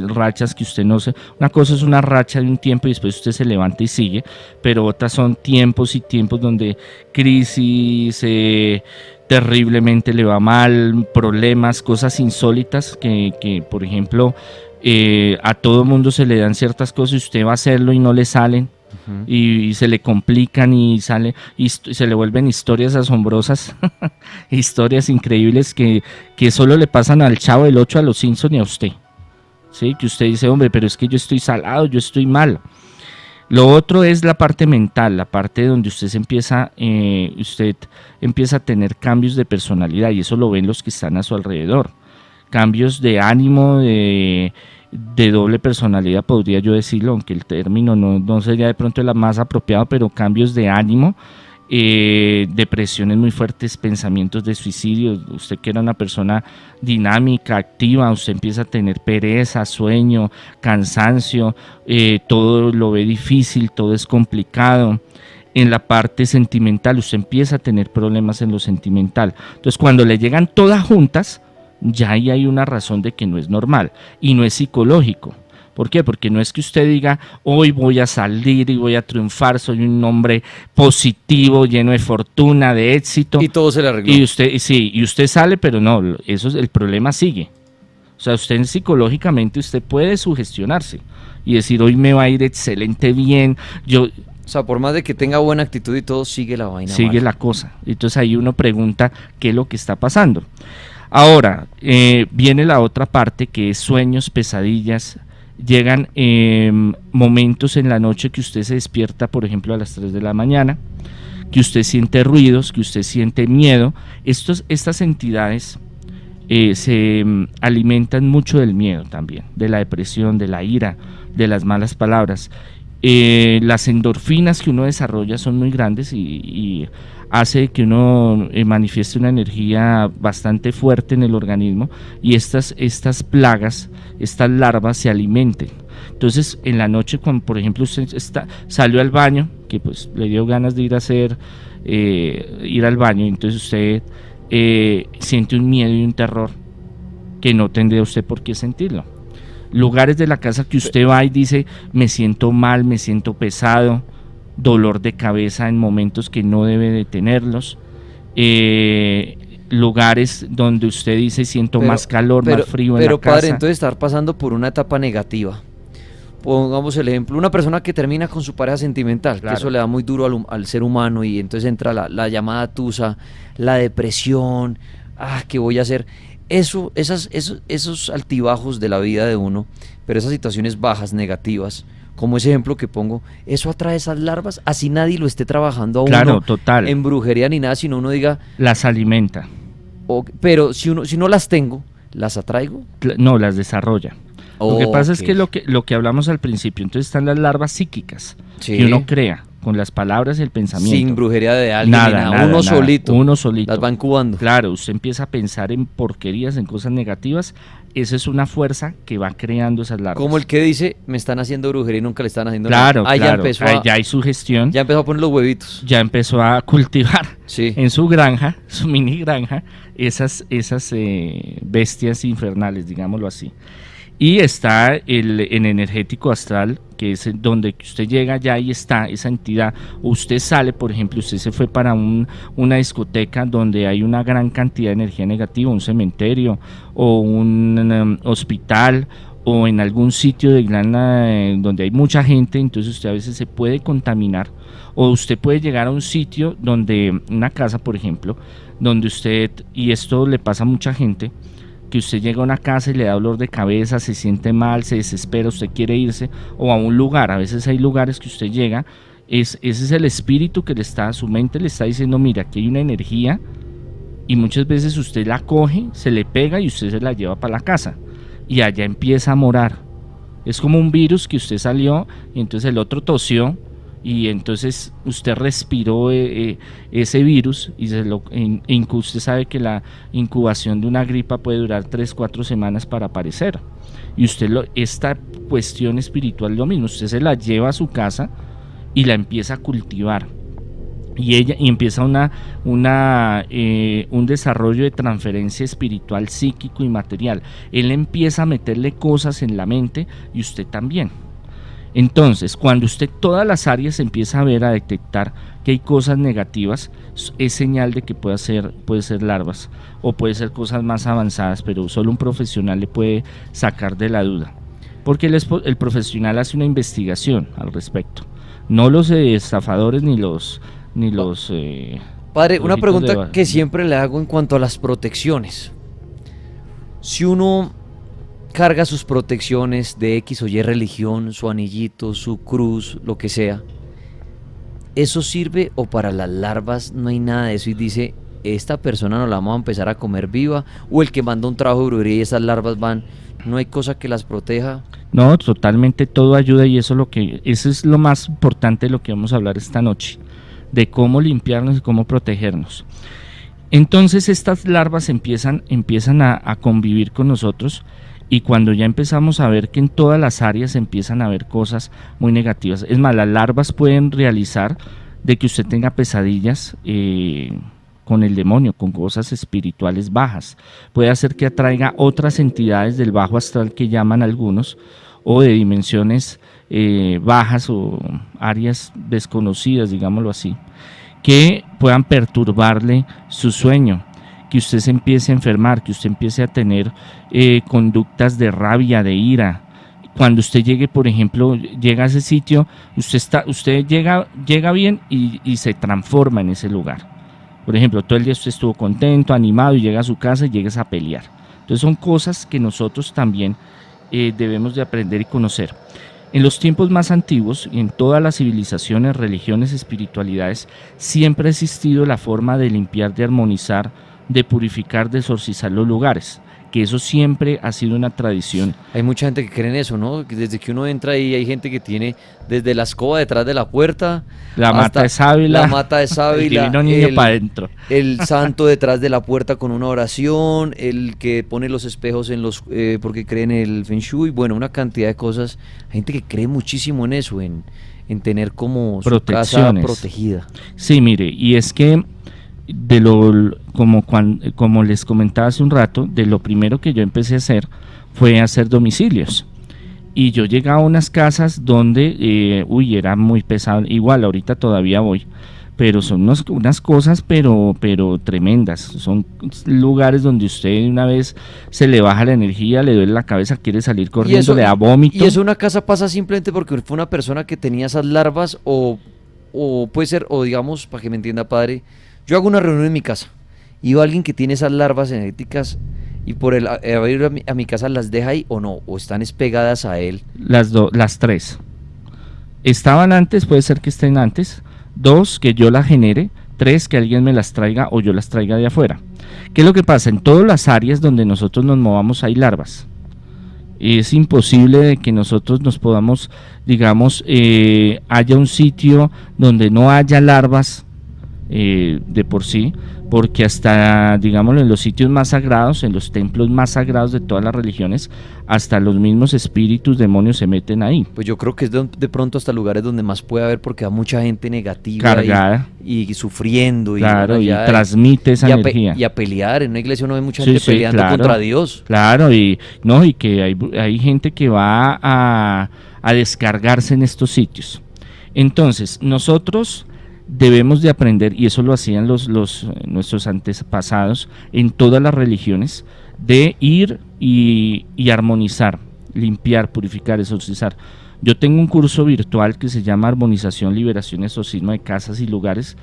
rachas que usted no se... Una cosa es una racha de un tiempo y después usted se levanta y sigue, pero otras son tiempos y tiempos donde crisis, terriblemente le va mal, problemas, cosas insólitas que por ejemplo, a todo mundo se le dan ciertas cosas y usted va a hacerlo y no le salen. Y se le complican y se le vuelven historias asombrosas, historias increíbles que solo le pasan al Chavo del 8, a los Simpson y a usted, ¿sí? Que usted dice, hombre, pero es que yo estoy salado, yo estoy mal. Lo otro es la parte mental, la parte donde usted empieza a tener cambios de personalidad y eso lo ven los que están a su alrededor, cambios de ánimo, de doble personalidad, podría yo decirlo, aunque el término no sería de pronto el más apropiado, pero cambios de ánimo, depresiones muy fuertes, pensamientos de suicidio. Usted que era una persona dinámica, activa, usted empieza a tener pereza, sueño, cansancio, todo lo ve difícil, todo es complicado. En la parte sentimental, usted empieza a tener problemas en lo sentimental. Entonces, cuando le llegan todas juntas, ya ahí hay una razón de que no es normal y no es psicológico, ¿Por qué? Porque no es que usted diga, hoy voy a salir y voy a triunfar, soy un hombre positivo, lleno de fortuna, de éxito. Y todo se le arregló. Y usted sale, pero no, el problema sigue. O sea, usted psicológicamente usted puede sugestionarse y decir, hoy me va a ir excelente, bien. O sea, por más de que tenga buena actitud y todo, sigue la vaina. Sigue mal. la cosa. Entonces ahí uno pregunta qué es lo que está pasando. Ahora, viene la otra parte que es sueños, pesadillas. Llegan momentos en la noche que usted se despierta, por ejemplo, a las 3 de la mañana, que usted siente ruidos, que usted siente miedo. Estas entidades se alimentan mucho del miedo también, de la depresión, de la ira, de las malas palabras. Las endorfinas que uno desarrolla son muy grandes y hace que uno manifieste una energía bastante fuerte en el organismo y estas plagas, estas larvas se alimenten. Entonces en la noche, cuando por ejemplo usted salió al baño, que pues le dio ganas de ir al baño, entonces usted siente un miedo y un terror que no tendría usted por qué sentirlo. Lugares de la casa que usted va y dice, me siento mal, me siento pesado, dolor de cabeza en momentos que no debe de tenerlos. Lugares donde usted dice, siento más calor, más frío en la casa. Pero padre, entonces estar pasando por una etapa negativa. Pongamos el ejemplo, una persona que termina con su pareja sentimental, claro, que eso le da muy duro al ser humano y entonces entra la llamada tusa, la depresión, ¿qué voy a hacer? Esos altibajos de la vida de uno, pero esas situaciones bajas, negativas, como ese ejemplo que pongo, eso atrae esas larvas, así nadie lo esté trabajando a claro, uno total, en brujería ni nada, sino uno diga... Las alimenta. Pero si no las tengo, ¿las atraigo? No, las desarrolla. Lo que pasa es que lo que hablamos al principio, entonces están las larvas psíquicas, sí, que uno crea con las palabras y el pensamiento. Sin brujería de alguien, nada. Uno solito. Las va incubando. Claro, usted empieza a pensar en porquerías, en cosas negativas, esa es una fuerza que va creando esas larvas. Como el que dice, me están haciendo brujería y nunca le están haciendo nada. Claro, ya empezó ya hay sugestión. Ya empezó a poner los huevitos. Ya empezó a cultivar sí, en su granja, su mini granja, esas bestias infernales, digámoslo así. Y está en energético astral, que es donde usted llega, ya ahí está esa entidad. Usted sale, por ejemplo, usted se fue para una discoteca donde hay una gran cantidad de energía negativa, un cementerio o un hospital o en algún sitio donde hay mucha gente, entonces usted a veces se puede contaminar. O usted puede llegar a un sitio una casa, por ejemplo, donde usted, y esto le pasa a mucha gente, que usted llega a una casa y le da dolor de cabeza, se siente mal, se desespera, usted quiere irse, o a un lugar, a veces hay lugares que usted llega, ese es el espíritu que su mente le está diciendo, mira, aquí hay una energía, y muchas veces usted la coge, se le pega y usted se la lleva para la casa, y allá empieza a morar. Es como un virus que usted salió, y entonces el otro tosió, y entonces usted respiró ese virus y usted sabe que la incubación de una gripa puede durar 3-4 semanas para aparecer, y esta cuestión espiritual lo mismo, usted se la lleva a su casa y la empieza a cultivar y empieza un desarrollo de transferencia espiritual, psíquico y material. Él empieza a meterle cosas en la mente y usted también. Entonces, cuando usted todas las áreas empieza a detectar que hay cosas negativas, es señal de que puede ser larvas o puede ser cosas más avanzadas, pero solo un profesional le puede sacar de la duda, porque el profesional hace una investigación al respecto, no los estafadores ni los Padre, una pregunta que siempre le hago en cuanto a las protecciones. Si uno carga sus protecciones de X o Y religión, su anillito, su cruz, lo que sea, ¿eso sirve o para las larvas no hay nada de eso y dice, esta persona no la vamos a empezar a comer viva? O el que manda un trabajo de brujería y esas larvas ¿no hay cosa que las proteja? No, totalmente todo ayuda, y eso es lo más importante de lo que vamos a hablar esta noche, de cómo limpiarnos y cómo protegernos. Entonces estas larvas empiezan a convivir con nosotros. Y cuando ya empezamos a ver que en todas las áreas empiezan a haber cosas muy negativas, es más, las larvas pueden realizar de que usted tenga pesadillas con el demonio, con cosas espirituales bajas. Puede hacer que atraiga otras entidades del bajo astral que llaman algunos, o de dimensiones bajas o áreas desconocidas, digámoslo así, que puedan perturbarle su sueño, que usted se empiece a enfermar, que usted empiece a tener conductas de rabia, de ira. Cuando usted llegue, por ejemplo, llega a ese sitio, usted llega bien y se transforma en ese lugar. Por ejemplo, todo el día usted estuvo contento, animado, y llega a su casa y llegas a pelear. Entonces son cosas que nosotros también debemos de aprender y conocer. En los tiempos más antiguos, en todas las civilizaciones, religiones, espiritualidades, siempre ha existido la forma de limpiar, de armonizar, de purificar, de exorcizar los lugares, que eso siempre ha sido una tradición. Hay mucha gente que cree en eso, ¿no? Que desde que uno entra ahí hay gente que tiene desde la escoba detrás de la puerta, La mata de sábila, el divino niño para adentro, el santo detrás de la puerta con una oración, el que pone los espejos en los porque cree en el Feng Shui, bueno, una cantidad de cosas. Hay gente que cree muchísimo en eso, en tener como su casa protegida. Sí, mire, y es que como les comentaba hace un rato, de lo primero que yo empecé a hacer fue hacer domicilios. Y yo llegaba a unas casas donde, era muy pesado, igual ahorita todavía voy, pero son unas cosas pero tremendas. Son lugares donde usted una vez se le baja la energía, le duele la cabeza, quiere salir corriendo, le da vómito. ¿Y eso una casa pasa simplemente porque fue una persona que tenía esas larvas o puede ser, o digamos, para que me entienda, padre, yo hago una reunión en mi casa y va alguien que tiene esas larvas energéticas y por el ir a mi casa las deja ahí o no, o están pegadas a él? Las tres. Estaban antes, puede ser que estén antes. 2, que yo las genere. 3, que alguien me las traiga o yo las traiga de afuera. ¿Qué es lo que pasa? En todas las áreas donde nosotros nos movamos hay larvas. Es imposible de que nosotros nos podamos, digamos, haya un sitio donde no haya larvas de por sí, porque hasta, digámoslo, en los sitios más sagrados, en los templos más sagrados de todas las religiones, hasta los mismos espíritus, demonios se meten ahí. Pues yo creo que es de pronto hasta lugares donde más puede haber, porque hay mucha gente negativa cargada y sufriendo, claro, y transmite esa energía. Y a pelear, en una iglesia uno ve mucha gente peleando contra Dios. Claro, y que hay gente que va a descargarse en estos sitios. Entonces, nosotros debemos de aprender, y eso lo hacían nuestros antepasados en todas las religiones, de ir y armonizar, limpiar, purificar, exorcizar. Yo tengo un curso virtual que se llama Armonización, Liberación, Exorcismo de Casas y Lugares,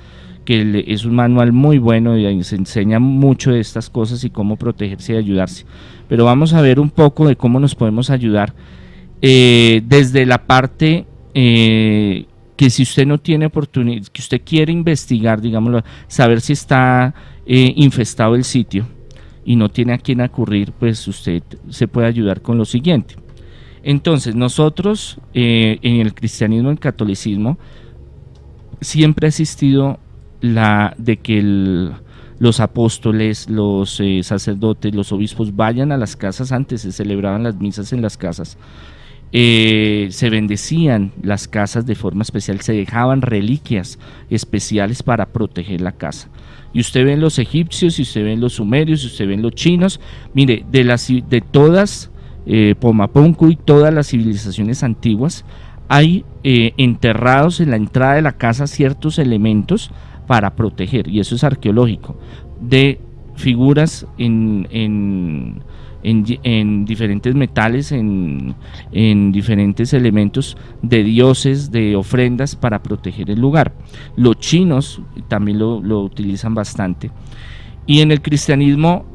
que es un manual muy bueno y ahí se enseña mucho de estas cosas y cómo protegerse y ayudarse. Pero vamos a ver un poco de cómo nos podemos ayudar desde la parte que si usted no tiene oportunidad, que usted quiere investigar, digámoslo, saber si está infestado el sitio y no tiene a quién acudir, pues usted se puede ayudar con lo siguiente. Entonces, nosotros en el cristianismo, en el catolicismo, siempre ha existido de que los apóstoles, los sacerdotes, los obispos vayan a las casas. Antes se celebraban las misas en las casas. Se bendecían las casas de forma especial, se dejaban reliquias especiales para proteger la casa. Y usted ve en los egipcios, y usted ve en los sumerios, y usted ve en los chinos, mire, de todas, Pomapunku y todas las civilizaciones antiguas, hay enterrados en la entrada de la casa ciertos elementos para proteger, y eso es arqueológico, de figuras en diferentes metales, en diferentes elementos de dioses, de ofrendas para proteger el lugar. Los chinos también lo utilizan bastante. Y en el cristianismo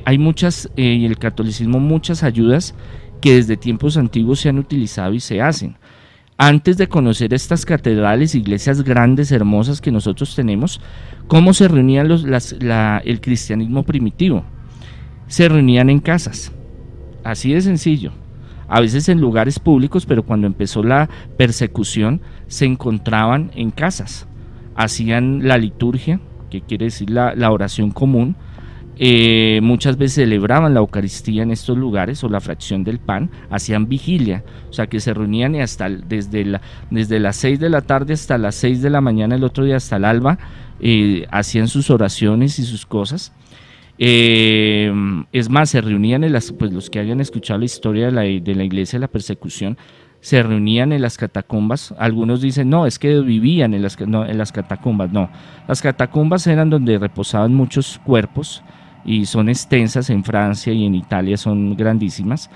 hay muchas, y el catolicismo, muchas ayudas que desde tiempos antiguos se han utilizado y se hacen. Antes de conocer estas catedrales, iglesias grandes, hermosas que nosotros tenemos, ¿cómo se reunían el cristianismo primitivo? Se reunían en casas, así de sencillo, a veces en lugares públicos, pero cuando empezó la persecución se encontraban en casas, hacían la liturgia, que quiere decir la oración común, muchas veces celebraban la Eucaristía en estos lugares o la fracción del pan, hacían vigilia, o sea que se reunían y desde las 6 de la tarde hasta las 6 de la mañana el otro día hasta el alba, hacían sus oraciones y sus cosas. Es más, se reunían pues los que hayan escuchado la historia de la iglesia de la persecución, se reunían en las catacumbas. Algunos dicen, no, es que vivían en las catacumbas. No, las catacumbas eran donde reposaban muchos cuerpos y son extensas en Francia y en Italia, son grandísimas.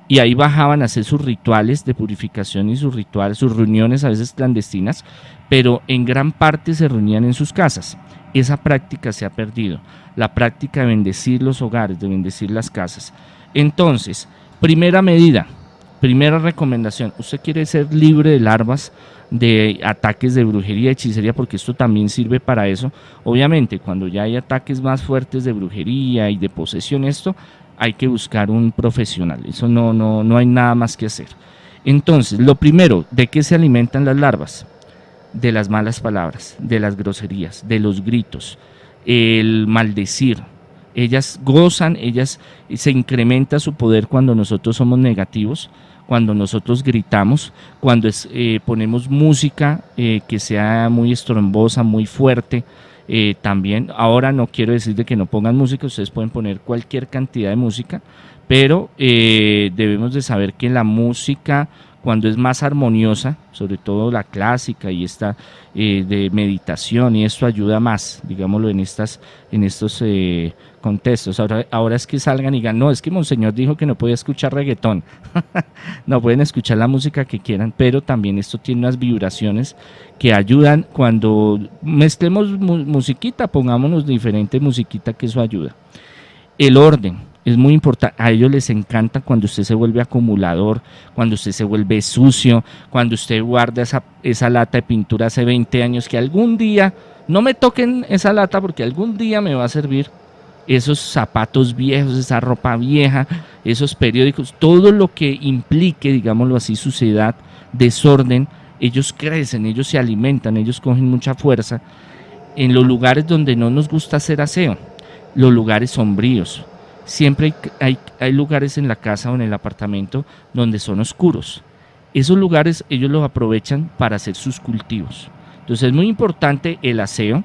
Y ahí bajaban a hacer sus rituales de purificación y sus reuniones a veces clandestinas, pero en gran parte se reunían en sus casas. Esa práctica se ha perdido, la práctica de bendecir los hogares, de bendecir las casas. Entonces, primera medida, primera recomendación, usted quiere ser libre de larvas, de ataques de brujería, hechicería, porque esto también sirve para eso. Obviamente, cuando ya hay ataques más fuertes de brujería y de posesión, esto hay que buscar un profesional, eso no hay nada más que hacer. Entonces, lo primero, ¿de qué se alimentan las larvas? De las malas palabras, de las groserías, de los gritos, el maldecir. Ellas gozan, se incrementa su poder cuando nosotros somos negativos, cuando nosotros gritamos, cuando ponemos música que sea muy estrombosa, muy fuerte. También, ahora no quiero decir de que no pongan música, ustedes pueden poner cualquier cantidad de música, pero debemos de saber que la música, cuando es más armoniosa, sobre todo la clásica y esta de meditación, y esto ayuda más, digámoslo, en estos contextos. Ahora es que salgan y digan, no, es que Monseñor dijo que no podía escuchar reggaetón. No, pueden escuchar la música que quieran, pero también esto tiene unas vibraciones que ayudan. Cuando mezclemos musiquita, pongámonos diferente musiquita, que eso ayuda. El orden es muy importante. A ellos les encanta cuando usted se vuelve acumulador, cuando usted se vuelve sucio, cuando usted guarda esa lata de pintura hace 20 años, que algún día, no me toquen esa lata porque algún día me va a servir. Esos zapatos viejos, esa ropa vieja, esos periódicos, todo lo que implique, digámoslo así, suciedad, desorden, ellos crecen, ellos se alimentan, ellos cogen mucha fuerza en los lugares donde no nos gusta hacer aseo, los lugares sombríos. Siempre hay lugares en la casa o en el apartamento donde son oscuros. Esos lugares ellos los aprovechan para hacer sus cultivos. Entonces es muy importante el aseo,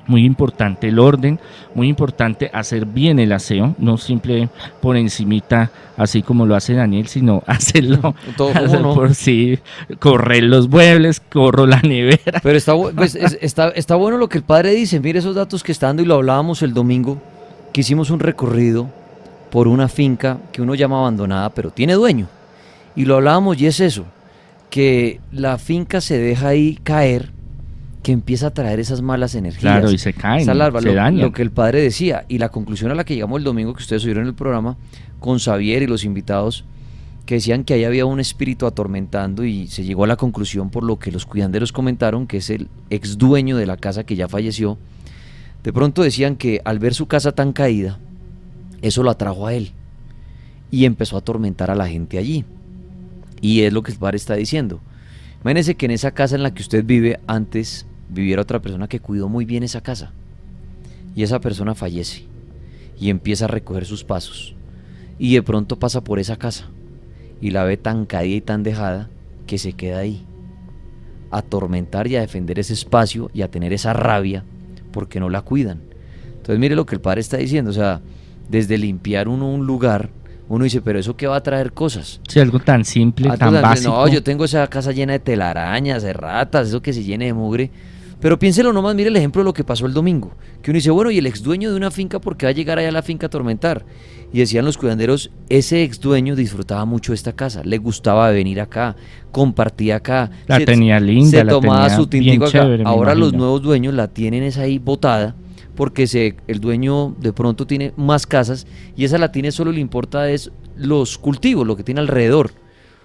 muy importante el orden, muy importante hacer bien el aseo, no simple por encimita, así como lo hace Daniel, sino hacerlo por sí, correr los muebles, corro la nevera. Pero está bueno lo que el padre dice. Mire esos datos que está dando, y lo hablábamos el domingo, que hicimos un recorrido por una finca que uno llama abandonada, pero tiene dueño. Y lo hablábamos, y es eso, que la finca se deja ahí caer, que empieza a traer esas malas energías. Claro, y se caen, se dañan. Lo que el padre decía, y la conclusión a la que llegamos el domingo, que ustedes oyeron en el programa, con Xavier y los invitados, que decían que ahí había un espíritu atormentando, y se llegó a la conclusión por lo que los cuidanderos comentaron, que es el ex dueño de la casa que ya falleció. De pronto decían que al ver su casa tan caída, eso lo atrajo a él y empezó a atormentar a la gente allí. Y es lo que el padre está diciendo. Imagínense que en esa casa en la que usted vive, antes viviera otra persona que cuidó muy bien esa casa, y esa persona fallece y empieza a recoger sus pasos, y de pronto pasa por esa casa y la ve tan caída y tan dejada que se queda ahí a atormentar y a defender ese espacio y a tener esa rabia porque no la cuidan. Entonces mire lo que el padre está diciendo, o sea, desde limpiar un lugar, uno dice, pero ¿eso qué va a traer cosas? Sí, algo tan simple, tan básico. No, yo tengo esa casa llena de telarañas, de ratas, eso que se llene de mugre. Pero piénselo nomás, mire el ejemplo de lo que pasó el domingo, que uno dice, bueno, y el ex dueño de una finca, ¿por qué va a llegar allá a la finca a atormentar? Y decían los cuidanderos, ese ex dueño disfrutaba mucho de esta casa, le gustaba venir acá, compartía acá, la tenía linda, se tomaba su tintico acá. Chévere, ahora los nuevos dueños la tienen esa ahí botada, porque el dueño de pronto tiene más casas, y esa la tiene, solo le importa es los cultivos, lo que tiene alrededor.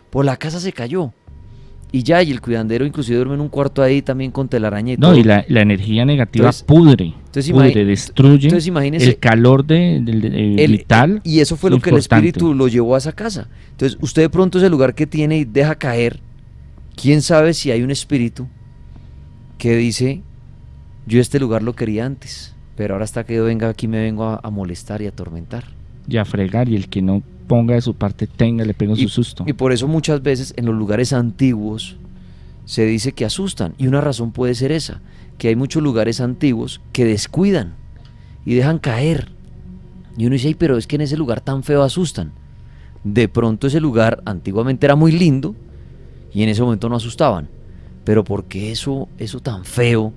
Pues la casa se cayó. Y ya, y el cuidandero inclusive duerme en un cuarto ahí también con telaraña y todo. No, y la energía negativa pudre, destruye. Entonces imagínese el calor vital. Y eso fue lo que el espíritu lo llevó a esa casa. Entonces usted de pronto ese lugar que tiene y deja caer, quién sabe si hay un espíritu que dice, yo este lugar lo quería antes, pero ahora hasta que yo venga aquí me vengo a molestar y a atormentar. Y a fregar, y el que no ponga de su parte le pega su susto. Y por eso muchas veces en los lugares antiguos se dice que asustan, y una razón puede ser esa, que hay muchos lugares antiguos que descuidan y dejan caer Y uno dice, "Ay, pero es que en ese lugar tan feo asustan". De pronto ese lugar antiguamente era muy lindo y en ese momento no asustaban. Pero ¿por qué eso tan feo,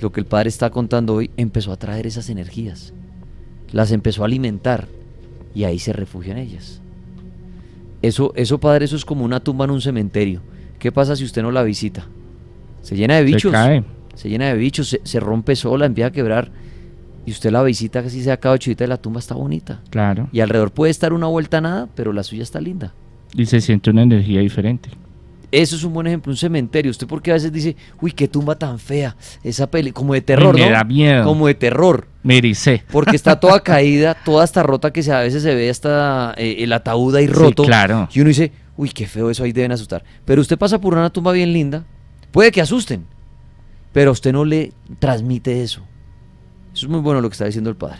lo que el padre está contando hoy, empezó a traer esas energías? Las empezó a alimentar y ahí se refugian ellas. Eso, padre, eso es como una tumba en un cementerio. ¿Qué pasa si usted no la visita? Se llena de bichos. Se llena de bichos, se rompe sola, empieza a quebrar. Y usted la visita, casi se acaba chudita y la tumba está bonita. Claro. Y alrededor puede estar una vuelta a nada, pero la suya está linda. Y se siente una energía diferente. Eso es un buen ejemplo, un cementerio. Usted porque a veces dice, uy, qué tumba tan fea, esa peli, como de terror, me ¿no? da miedo. Como de terror. Me ericé. Porque está toda caída, toda hasta rota, que a veces se ve hasta el ataúd ahí roto. Sí, claro. Y uno dice, uy, qué feo eso, ahí deben asustar. Pero usted pasa por una tumba bien linda, puede que asusten, pero a usted no le transmite eso. Eso es muy bueno lo que está diciendo el padre.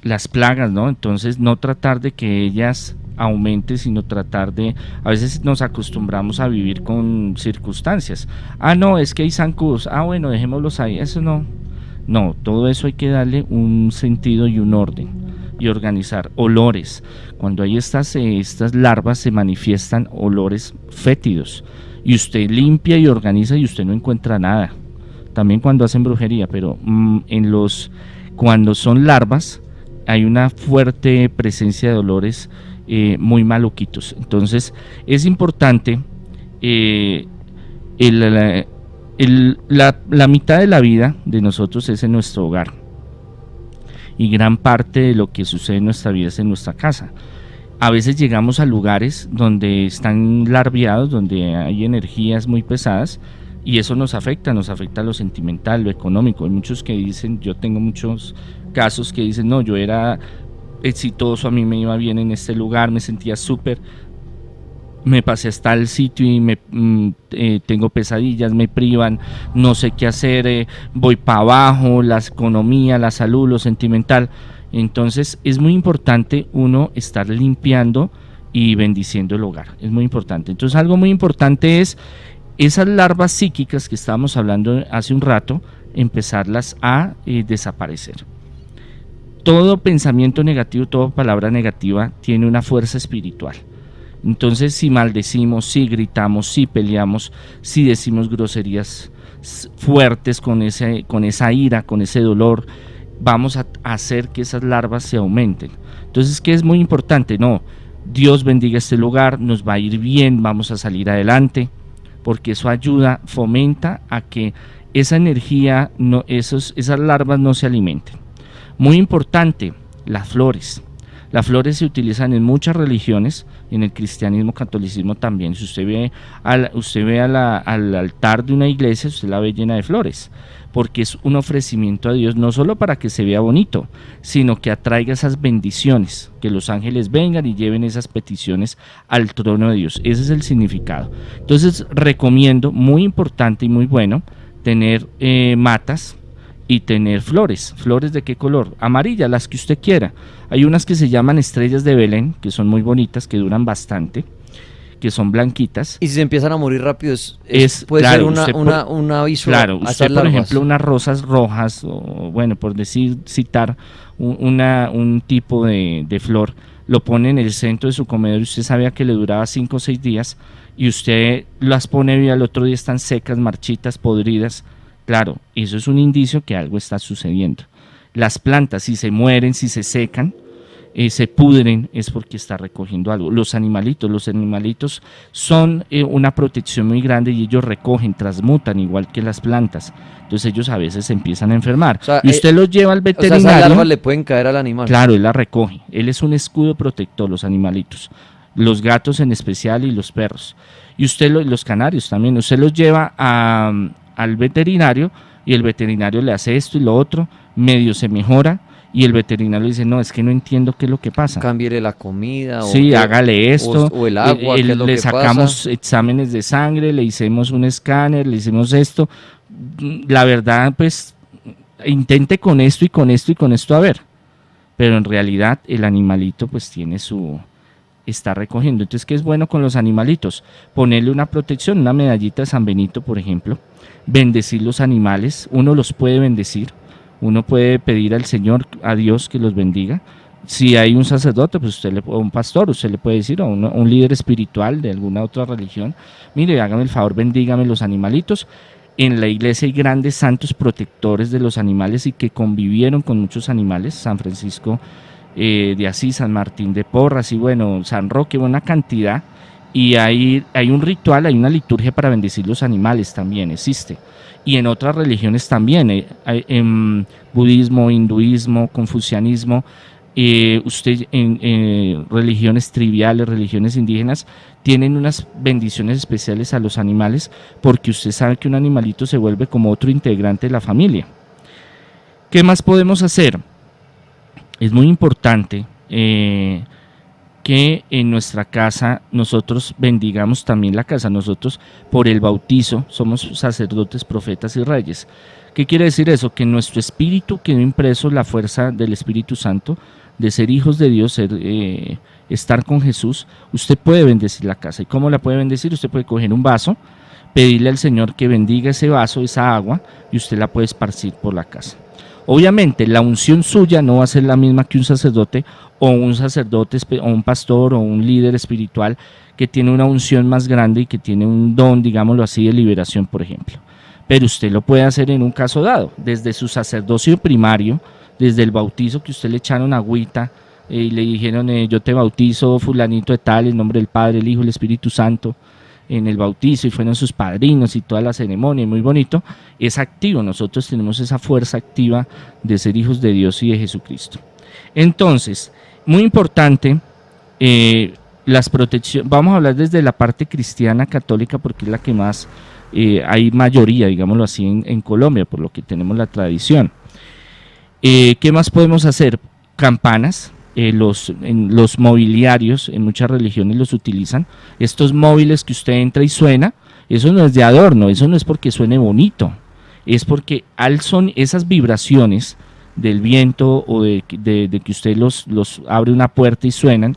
Las plagas, ¿no? Entonces no tratar de que ellas aumenten, sino tratar de... A veces nos acostumbramos a vivir con circunstancias. Ah, no, es que hay zancudos. Ah, bueno, dejémoslos ahí. Eso no. No, todo eso hay que darle un sentido y un orden. Y organizar. Olores. Cuando hay estas larvas se manifiestan olores fétidos. Y usted limpia y organiza y usted no encuentra nada. También cuando hacen brujería, pero cuando son larvas hay una fuerte presencia de olores muy maluquitos. Entonces es importante, la mitad de la vida de nosotros es en nuestro hogar y gran parte de lo que sucede en nuestra vida es en nuestra casa. A veces llegamos a lugares donde están larviados, donde hay energías muy pesadas, y eso nos afecta lo sentimental, lo económico. Hay muchos que dicen, yo tengo muchos casos que dicen, no, yo era exitoso, a mí me iba bien en este lugar, me sentía súper, me pasé hasta el sitio y tengo pesadillas, me privan, no sé qué hacer, voy para abajo, la economía, la salud, lo sentimental. Entonces es muy importante uno estar limpiando y bendiciendo el hogar, es muy importante. Entonces algo muy importante es esas larvas psíquicas que estábamos hablando hace un rato, empezarlas a desaparecer. Todo pensamiento negativo, toda palabra negativa tiene una fuerza espiritual. Entonces si maldecimos, si gritamos, si peleamos, si decimos groserías fuertes con esa ira, con ese dolor, vamos a hacer que esas larvas se aumenten. Entonces, ¿qué es muy importante? No, Dios bendiga este lugar, nos va a ir bien, vamos a salir adelante, porque eso ayuda, fomenta a que esa energía, esas larvas no se alimenten. Muy importante, las flores. Las flores se utilizan en muchas religiones, en el cristianismo, catolicismo también. Si usted ve al altar de una iglesia, usted la ve llena de flores, porque es un ofrecimiento a Dios, no solo para que se vea bonito, sino que atraiga esas bendiciones, que los ángeles vengan y lleven esas peticiones al trono de Dios. Ese es el significado. Entonces recomiendo, muy importante y muy bueno, tener matas y tener flores. ¿Flores de qué color? Amarillas, las que usted quiera. Hay unas que se llaman estrellas de Belén, que son muy bonitas, que duran bastante, que son blanquitas. Y si se empiezan a morir rápido, puede ser un aviso. Claro, usted por ejemplo unas rosas rojas, o bueno, por citar un tipo de flor, lo pone en el centro de su comedor y usted sabía que le duraba 5 o 6 días y usted las pone y al otro día están secas, marchitas, podridas. Claro, eso es un indicio que algo está sucediendo. Las plantas, si se mueren, si se secan, se pudren, es porque está recogiendo algo. Los animalitos son una protección muy grande y ellos recogen, transmutan igual que las plantas. Entonces ellos a veces se empiezan a enfermar. O sea, y usted los lleva al veterinario. O sea, esas larvas le pueden caer al animal. Claro, él la recoge. Él es un escudo protector, los animalitos. Los gatos en especial y los perros. Y usted, los canarios también, usted los lleva al veterinario y el veterinario le hace esto y lo otro, medio se mejora y el veterinario dice, no, es que no entiendo qué es lo que pasa. Cámbiele la comida. Sí, hágale esto. O el agua, ¿qué es lo que pasa? Le sacamos exámenes de sangre, le hicimos un escáner, le hicimos esto. La verdad, pues, intente con esto y con esto y con esto a ver. Pero en realidad el animalito pues está recogiendo. Entonces, ¿qué es bueno con los animalitos? Ponerle una protección, una medallita de San Benito, por ejemplo, bendecir los animales, uno los puede bendecir, Uno puede pedir al Señor, a Dios, que los bendiga. Si hay un sacerdote, pues o un pastor, usted le puede decir, o un líder espiritual de alguna otra religión, mire, hágame el favor, bendígame los animalitos. En la iglesia hay grandes santos protectores de los animales y que convivieron con muchos animales, San Francisco de Asís, San Martín de Porras y bueno, San Roque, una cantidad. Y hay un ritual, hay una liturgia para bendecir los animales también, existe. Y en otras religiones también, en budismo, hinduismo, confucianismo, usted en religiones triviales, religiones indígenas, tienen unas bendiciones especiales a los animales porque usted sabe que un animalito se vuelve como otro integrante de la familia. ¿Qué más podemos hacer? Es muy importante que en nuestra casa nosotros bendigamos también la casa. Nosotros por el bautizo somos sacerdotes, profetas y reyes. ¿Qué quiere decir eso? Que en nuestro espíritu quedó impreso la fuerza del Espíritu Santo, de ser hijos de Dios, estar con Jesús. Usted puede bendecir la casa. ¿Y cómo la puede bendecir? Usted puede coger un vaso, pedirle al Señor que bendiga ese vaso, esa agua, y usted la puede esparcir por la casa. Obviamente la unción suya no va a ser la misma que un sacerdote o un pastor o un líder espiritual que tiene una unción más grande y que tiene un don, digámoslo así, de liberación, por ejemplo. Pero usted lo puede hacer en un caso dado, desde su sacerdocio primario, desde el bautizo que usted le echaron agüita y le dijeron yo te bautizo fulanito de tal, en nombre del Padre, el Hijo y el Espíritu Santo, en el bautizo, y fueron sus padrinos y toda la ceremonia, muy bonito. Es activo, nosotros tenemos esa fuerza activa de ser hijos de Dios y de Jesucristo. Entonces, muy importante, las protecciones, vamos a hablar desde la parte cristiana católica porque es la que más hay mayoría, digámoslo así, en Colombia, por lo que tenemos la tradición. ¿Qué más podemos hacer? Campanas. Los mobiliarios en muchas religiones los utilizan, estos móviles que usted entra y suena, eso no es de adorno, eso no es porque suene bonito, es porque esas vibraciones del viento o de que usted los abre una puerta y suenan,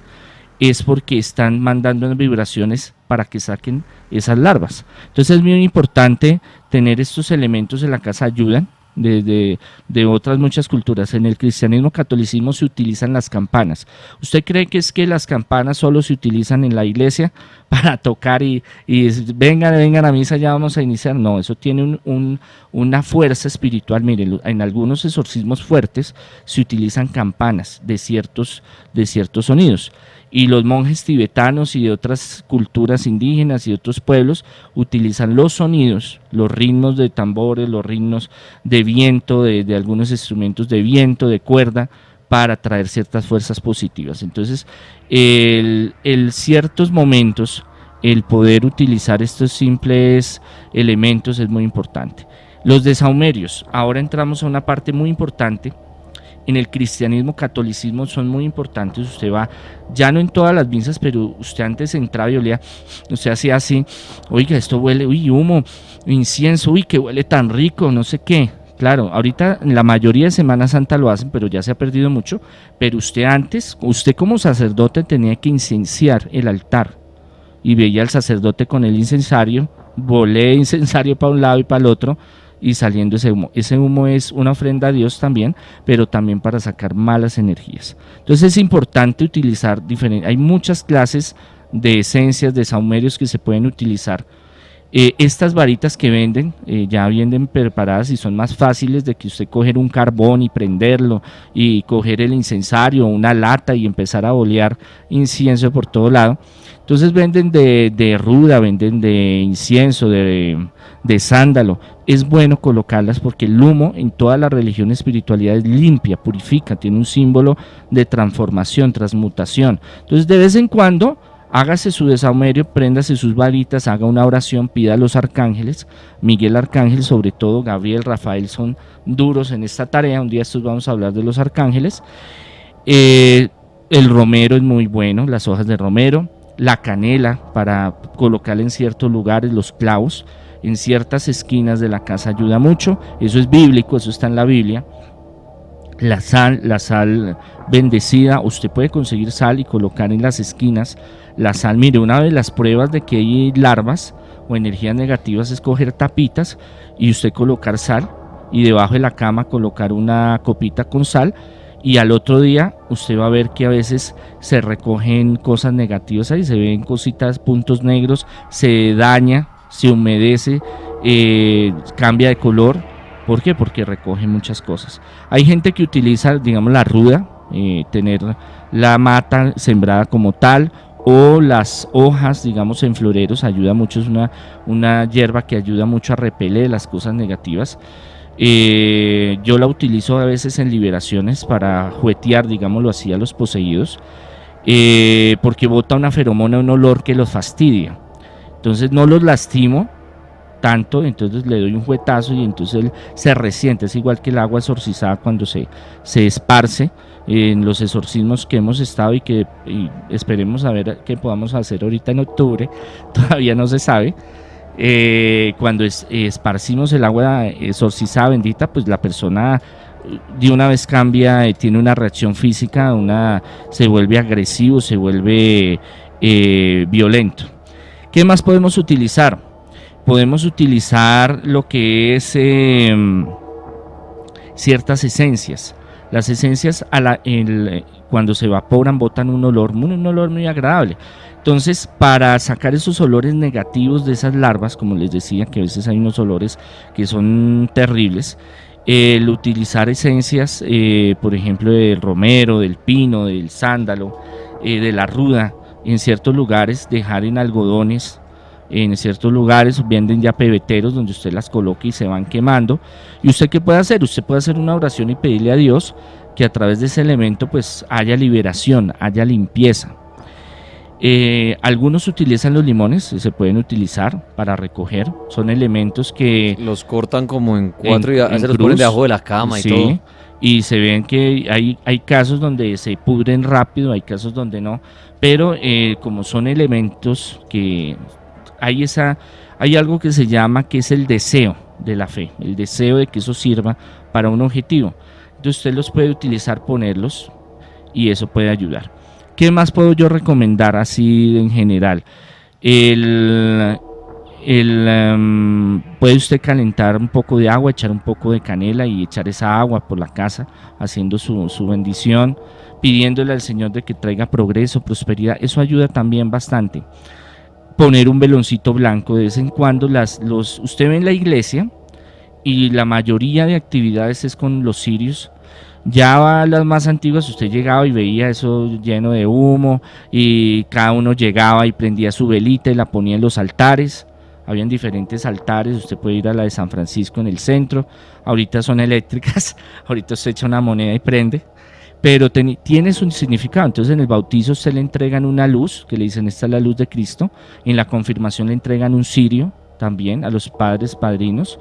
es porque están mandando unas vibraciones para que saquen esas larvas. Entonces es muy importante tener estos elementos en la casa, ayudan. De otras muchas culturas. En el cristianismo, catolicismo se utilizan las campanas. ¿Usted cree que es que las campanas solo se utilizan en la iglesia para tocar y vengan a misa, ya vamos a iniciar? No, eso tiene una fuerza espiritual. Miren, en algunos exorcismos fuertes se utilizan campanas de ciertos sonidos. Y los monjes tibetanos y de otras culturas indígenas y de otros pueblos utilizan los sonidos, los ritmos de tambores, los ritmos de viento, de algunos instrumentos de viento, de cuerda, para traer ciertas fuerzas positivas. Entonces, ciertos momentos, el poder utilizar estos simples elementos es muy importante. Los desahumerios, ahora entramos a una parte muy importante. En el cristianismo, catolicismo son muy importantes. Usted va, ya no en todas las misas, pero usted antes entraba y olía, usted hacía así, oiga, esto huele, uy, humo, incienso, uy, que huele tan rico, no sé qué. Claro, ahorita en la mayoría de Semana Santa lo hacen, pero ya se ha perdido mucho. Pero usted como sacerdote tenía que incenciar el altar y veía al sacerdote con el incensario, volé incensario para un lado y para el otro, y saliendo ese humo. Ese humo es una ofrenda a Dios también, pero también para sacar malas energías. Entonces es importante utilizar hay muchas clases de esencias, de sahumerios que se pueden utilizar. Estas varitas que venden, ya vienen preparadas y son más fáciles de que usted coger un carbón y prenderlo y coger el incensario o una lata y empezar a bolear incienso por todo lado. Entonces venden de ruda, venden de incienso, de sándalo. Es bueno colocarlas porque el humo en todas las religiones espiritualidades limpia, purifica, tiene un símbolo de transformación, transmutación. Entonces de vez en cuando hágase su desahumerio, préndase sus varitas, haga una oración, pida a los arcángeles. Miguel Arcángel, sobre todo Gabriel, Rafael, son duros en esta tarea. Un día estos vamos a hablar de los arcángeles. El romero es muy bueno, las hojas de romero. La canela para colocarla en ciertos lugares, los clavos en ciertas esquinas de la casa ayuda mucho. Eso es bíblico, eso está en la Biblia. La sal bendecida, usted puede conseguir sal y colocar en las esquinas la sal. Mire, una de las pruebas de que hay larvas o energías negativas es coger tapitas y usted colocar sal y debajo de la cama colocar una copita con sal, y al otro día usted va a ver que a veces se recogen cosas negativas ahí, se ven cositas, puntos negros, se daña, se humedece, cambia de color. ¿Por qué? Porque recoge muchas cosas. Hay gente que utiliza, digamos, la ruda, tener la mata sembrada como tal, o las hojas, digamos, en floreros, ayuda mucho, es una hierba que ayuda mucho a repeler las cosas negativas. Yo la utilizo a veces en liberaciones para juguetear, digámoslo así, a los poseídos, porque bota una feromona, un olor que los fastidia. Entonces no los lastimo tanto, entonces le doy un juguetazo y entonces él se resiente. Es igual que el agua exorcizada cuando se esparce en los exorcismos que hemos estado y esperemos a ver qué podamos hacer ahorita en octubre, todavía no se sabe. Cuando esparcimos el agua exorcizada bendita, pues la persona de una vez cambia, tiene una reacción física, se vuelve agresivo, se vuelve violento. ¿Qué más podemos utilizar? Podemos utilizar lo que es ciertas esencias. Las esencias cuando se evaporan botan un olor muy agradable. Entonces, para sacar esos olores negativos de esas larvas, como les decía, que a veces hay unos olores que son terribles, el utilizar esencias, por ejemplo, del romero, del pino, del sándalo, de la ruda, en ciertos lugares, dejar en algodones. En ciertos lugares venden ya pebeteros donde usted las coloca y se van quemando. ¿Y usted qué puede hacer? Usted puede hacer una oración y pedirle a Dios que a través de ese elemento pues haya liberación, haya limpieza. Algunos utilizan los limones, se pueden utilizar para recoger. Son elementos que los cortan como en cuatro y se los cruz, ponen debajo de la cama y sí, todo. Y se ven que hay casos donde se pudren rápido, hay casos donde no. Pero como son elementos que... Hay algo que se llama, que es el deseo de la fe, el deseo de que eso sirva para un objetivo. Entonces usted los puede utilizar, ponerlos, y eso puede ayudar. ¿Qué más puedo yo recomendar así en general? Puede usted calentar un poco de agua, echar un poco de canela y echar esa agua por la casa, haciendo su bendición, pidiéndole al Señor de que traiga progreso, prosperidad. Eso ayuda también bastante. Poner un veloncito blanco de vez en cuando. Usted ve en la iglesia y la mayoría de actividades es con los cirios. Ya a las más antiguas usted llegaba y veía eso lleno de humo y cada uno llegaba y prendía su velita y la ponía en los altares. Habían diferentes altares, usted puede ir a la de San Francisco en el centro. Ahorita son eléctricas, ahorita usted echa una moneda y prende. Pero tiene su significado. Entonces en el bautizo se le entregan una luz, que le dicen esta es la luz de Cristo. En la confirmación le entregan un cirio también a los padres, padrinos.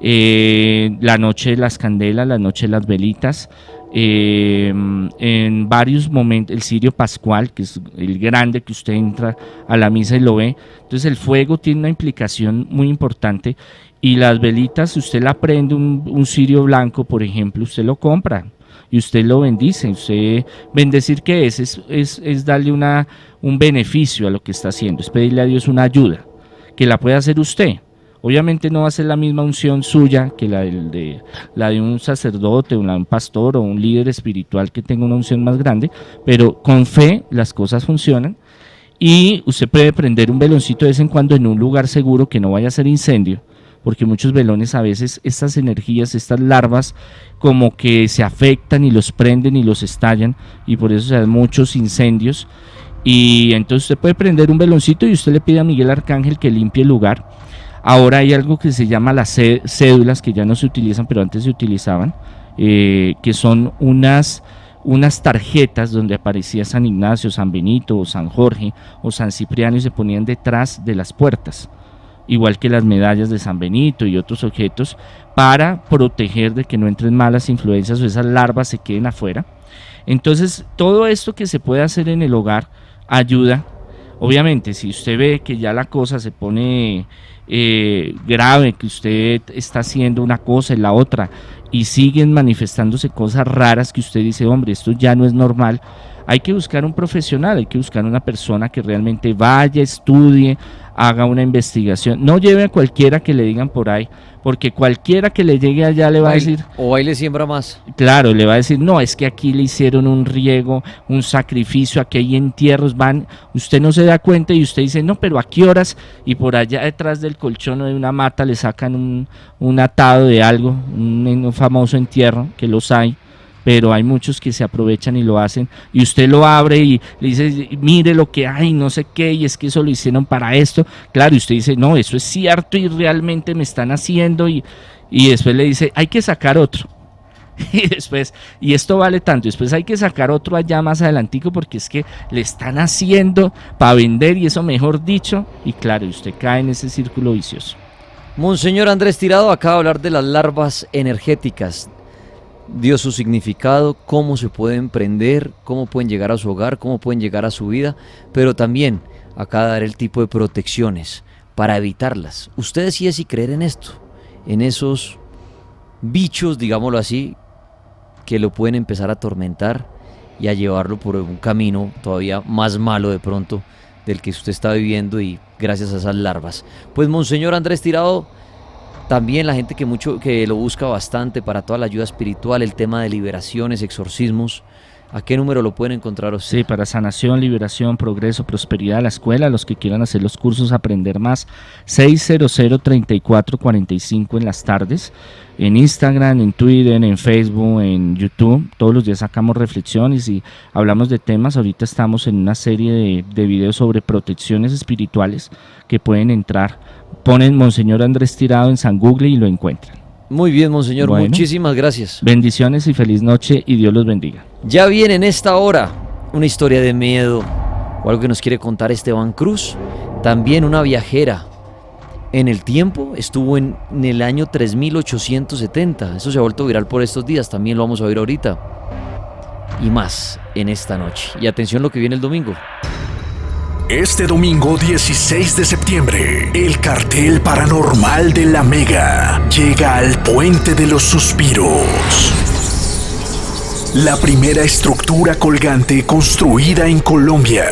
La noche de las candelas, la noche de las velitas. En varios momentos, el cirio pascual, que es el grande que usted entra a la misa y lo ve. Entonces el fuego tiene una implicación muy importante. Y las velitas, si usted la prende, un cirio blanco, por ejemplo, usted lo compra y usted lo bendice. Usted bendecir, ¿qué es darle un beneficio a lo que está haciendo, es pedirle a Dios una ayuda que la puede hacer usted. Obviamente no va a ser la misma unción suya que la de un sacerdote, un pastor o un líder espiritual que tenga una unción más grande, pero con fe las cosas funcionan. Y usted puede prender un veloncito de vez en cuando en un lugar seguro, que no vaya a ser incendio, porque muchos velones a veces, estas energías, estas larvas, como que se afectan y los prenden y los estallan, y por eso se dan muchos incendios. Y entonces usted puede prender un veloncito y usted le pide a Miguel Arcángel que limpie el lugar. Ahora hay algo que se llama las cédulas, que ya no se utilizan, pero antes se utilizaban, que son unas tarjetas donde aparecía San Ignacio, San Benito, o San Jorge, o San Cipriano, y se ponían detrás de las puertas, igual que las medallas de San Benito y otros objetos, para proteger de que no entren malas influencias o esas larvas se queden afuera. Entonces, todo esto que se puede hacer en el hogar ayuda. Obviamente, si usted ve que ya la cosa se pone grave, que usted está haciendo una cosa y la otra, y siguen manifestándose cosas raras que usted dice, hombre, esto ya no es normal, hay que buscar un profesional, hay que buscar una persona que realmente vaya, estudie, haga una investigación. No lleve a cualquiera que le digan por ahí, porque cualquiera que le llegue allá le va a decir... O ahí le siembra más. Claro, le va a decir, no, es que aquí le hicieron un riego, un sacrificio, aquí hay entierros, usted no se da cuenta y usted dice, no, pero ¿a qué horas? Y por allá detrás del colchón o de una mata le sacan un atado de algo, un famoso entierro, que los hay, pero hay muchos que se aprovechan y lo hacen, y usted lo abre y le dice, mire lo que hay, no sé qué, y es que eso lo hicieron para esto, claro, y usted dice, no, eso es cierto y realmente me están haciendo, y después le dice, hay que sacar otro, y después, y esto vale tanto, y después hay que sacar otro allá más adelantico porque es que le están haciendo para vender, y eso mejor dicho, y claro, y usted cae en ese círculo vicioso. Monseñor Andrés Tirado acaba de hablar de las larvas energéticas. Dio su significado, cómo se pueden prender, cómo pueden llegar a su hogar, cómo pueden llegar a su vida, pero también acaba de dar el tipo de protecciones para evitarlas. Usted decide si creer en esto, en esos bichos, digámoslo así, que lo pueden empezar a atormentar y a llevarlo por un camino todavía más malo de pronto del que usted está viviendo, y gracias a esas larvas. Pues Monseñor Andrés Tirado, también la gente que lo busca bastante para toda la ayuda espiritual, el tema de liberaciones, exorcismos, ¿a qué número lo pueden encontrar usted? Sí, para sanación, liberación, progreso, prosperidad, la escuela, los que quieran hacer los cursos, aprender más, 600-3445 en las tardes, en Instagram, en Twitter, en Facebook, en YouTube, todos los días sacamos reflexiones y hablamos de temas. Ahorita estamos en una serie de videos sobre protecciones espirituales que pueden entrar, ponen Monseñor Andrés Tirado en San Google y lo encuentran. Muy bien, Monseñor, Bueno, muchísimas gracias. Bendiciones y feliz noche y Dios los bendiga. Ya viene en esta hora una historia de miedo o algo que nos quiere contar Esteban Cruz. También una viajera en el tiempo, estuvo en el año 3870. Eso se ha vuelto viral por estos días, también lo vamos a ver ahorita. Y más en esta noche. Y atención lo que viene el domingo. Este domingo 16 de septiembre, el cartel paranormal de la Mega llega al Puente de los Suspiros. La primera estructura colgante construida en Colombia.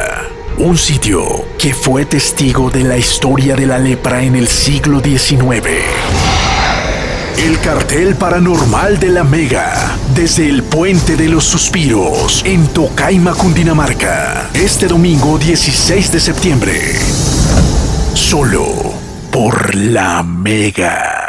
Un sitio que fue testigo de la historia de la lepra en el siglo XIX. El cartel paranormal de la Mega, desde el Puente de los Suspiros, en Tocaima, Cundinamarca. Este domingo 16 de septiembre. Solo por la Mega.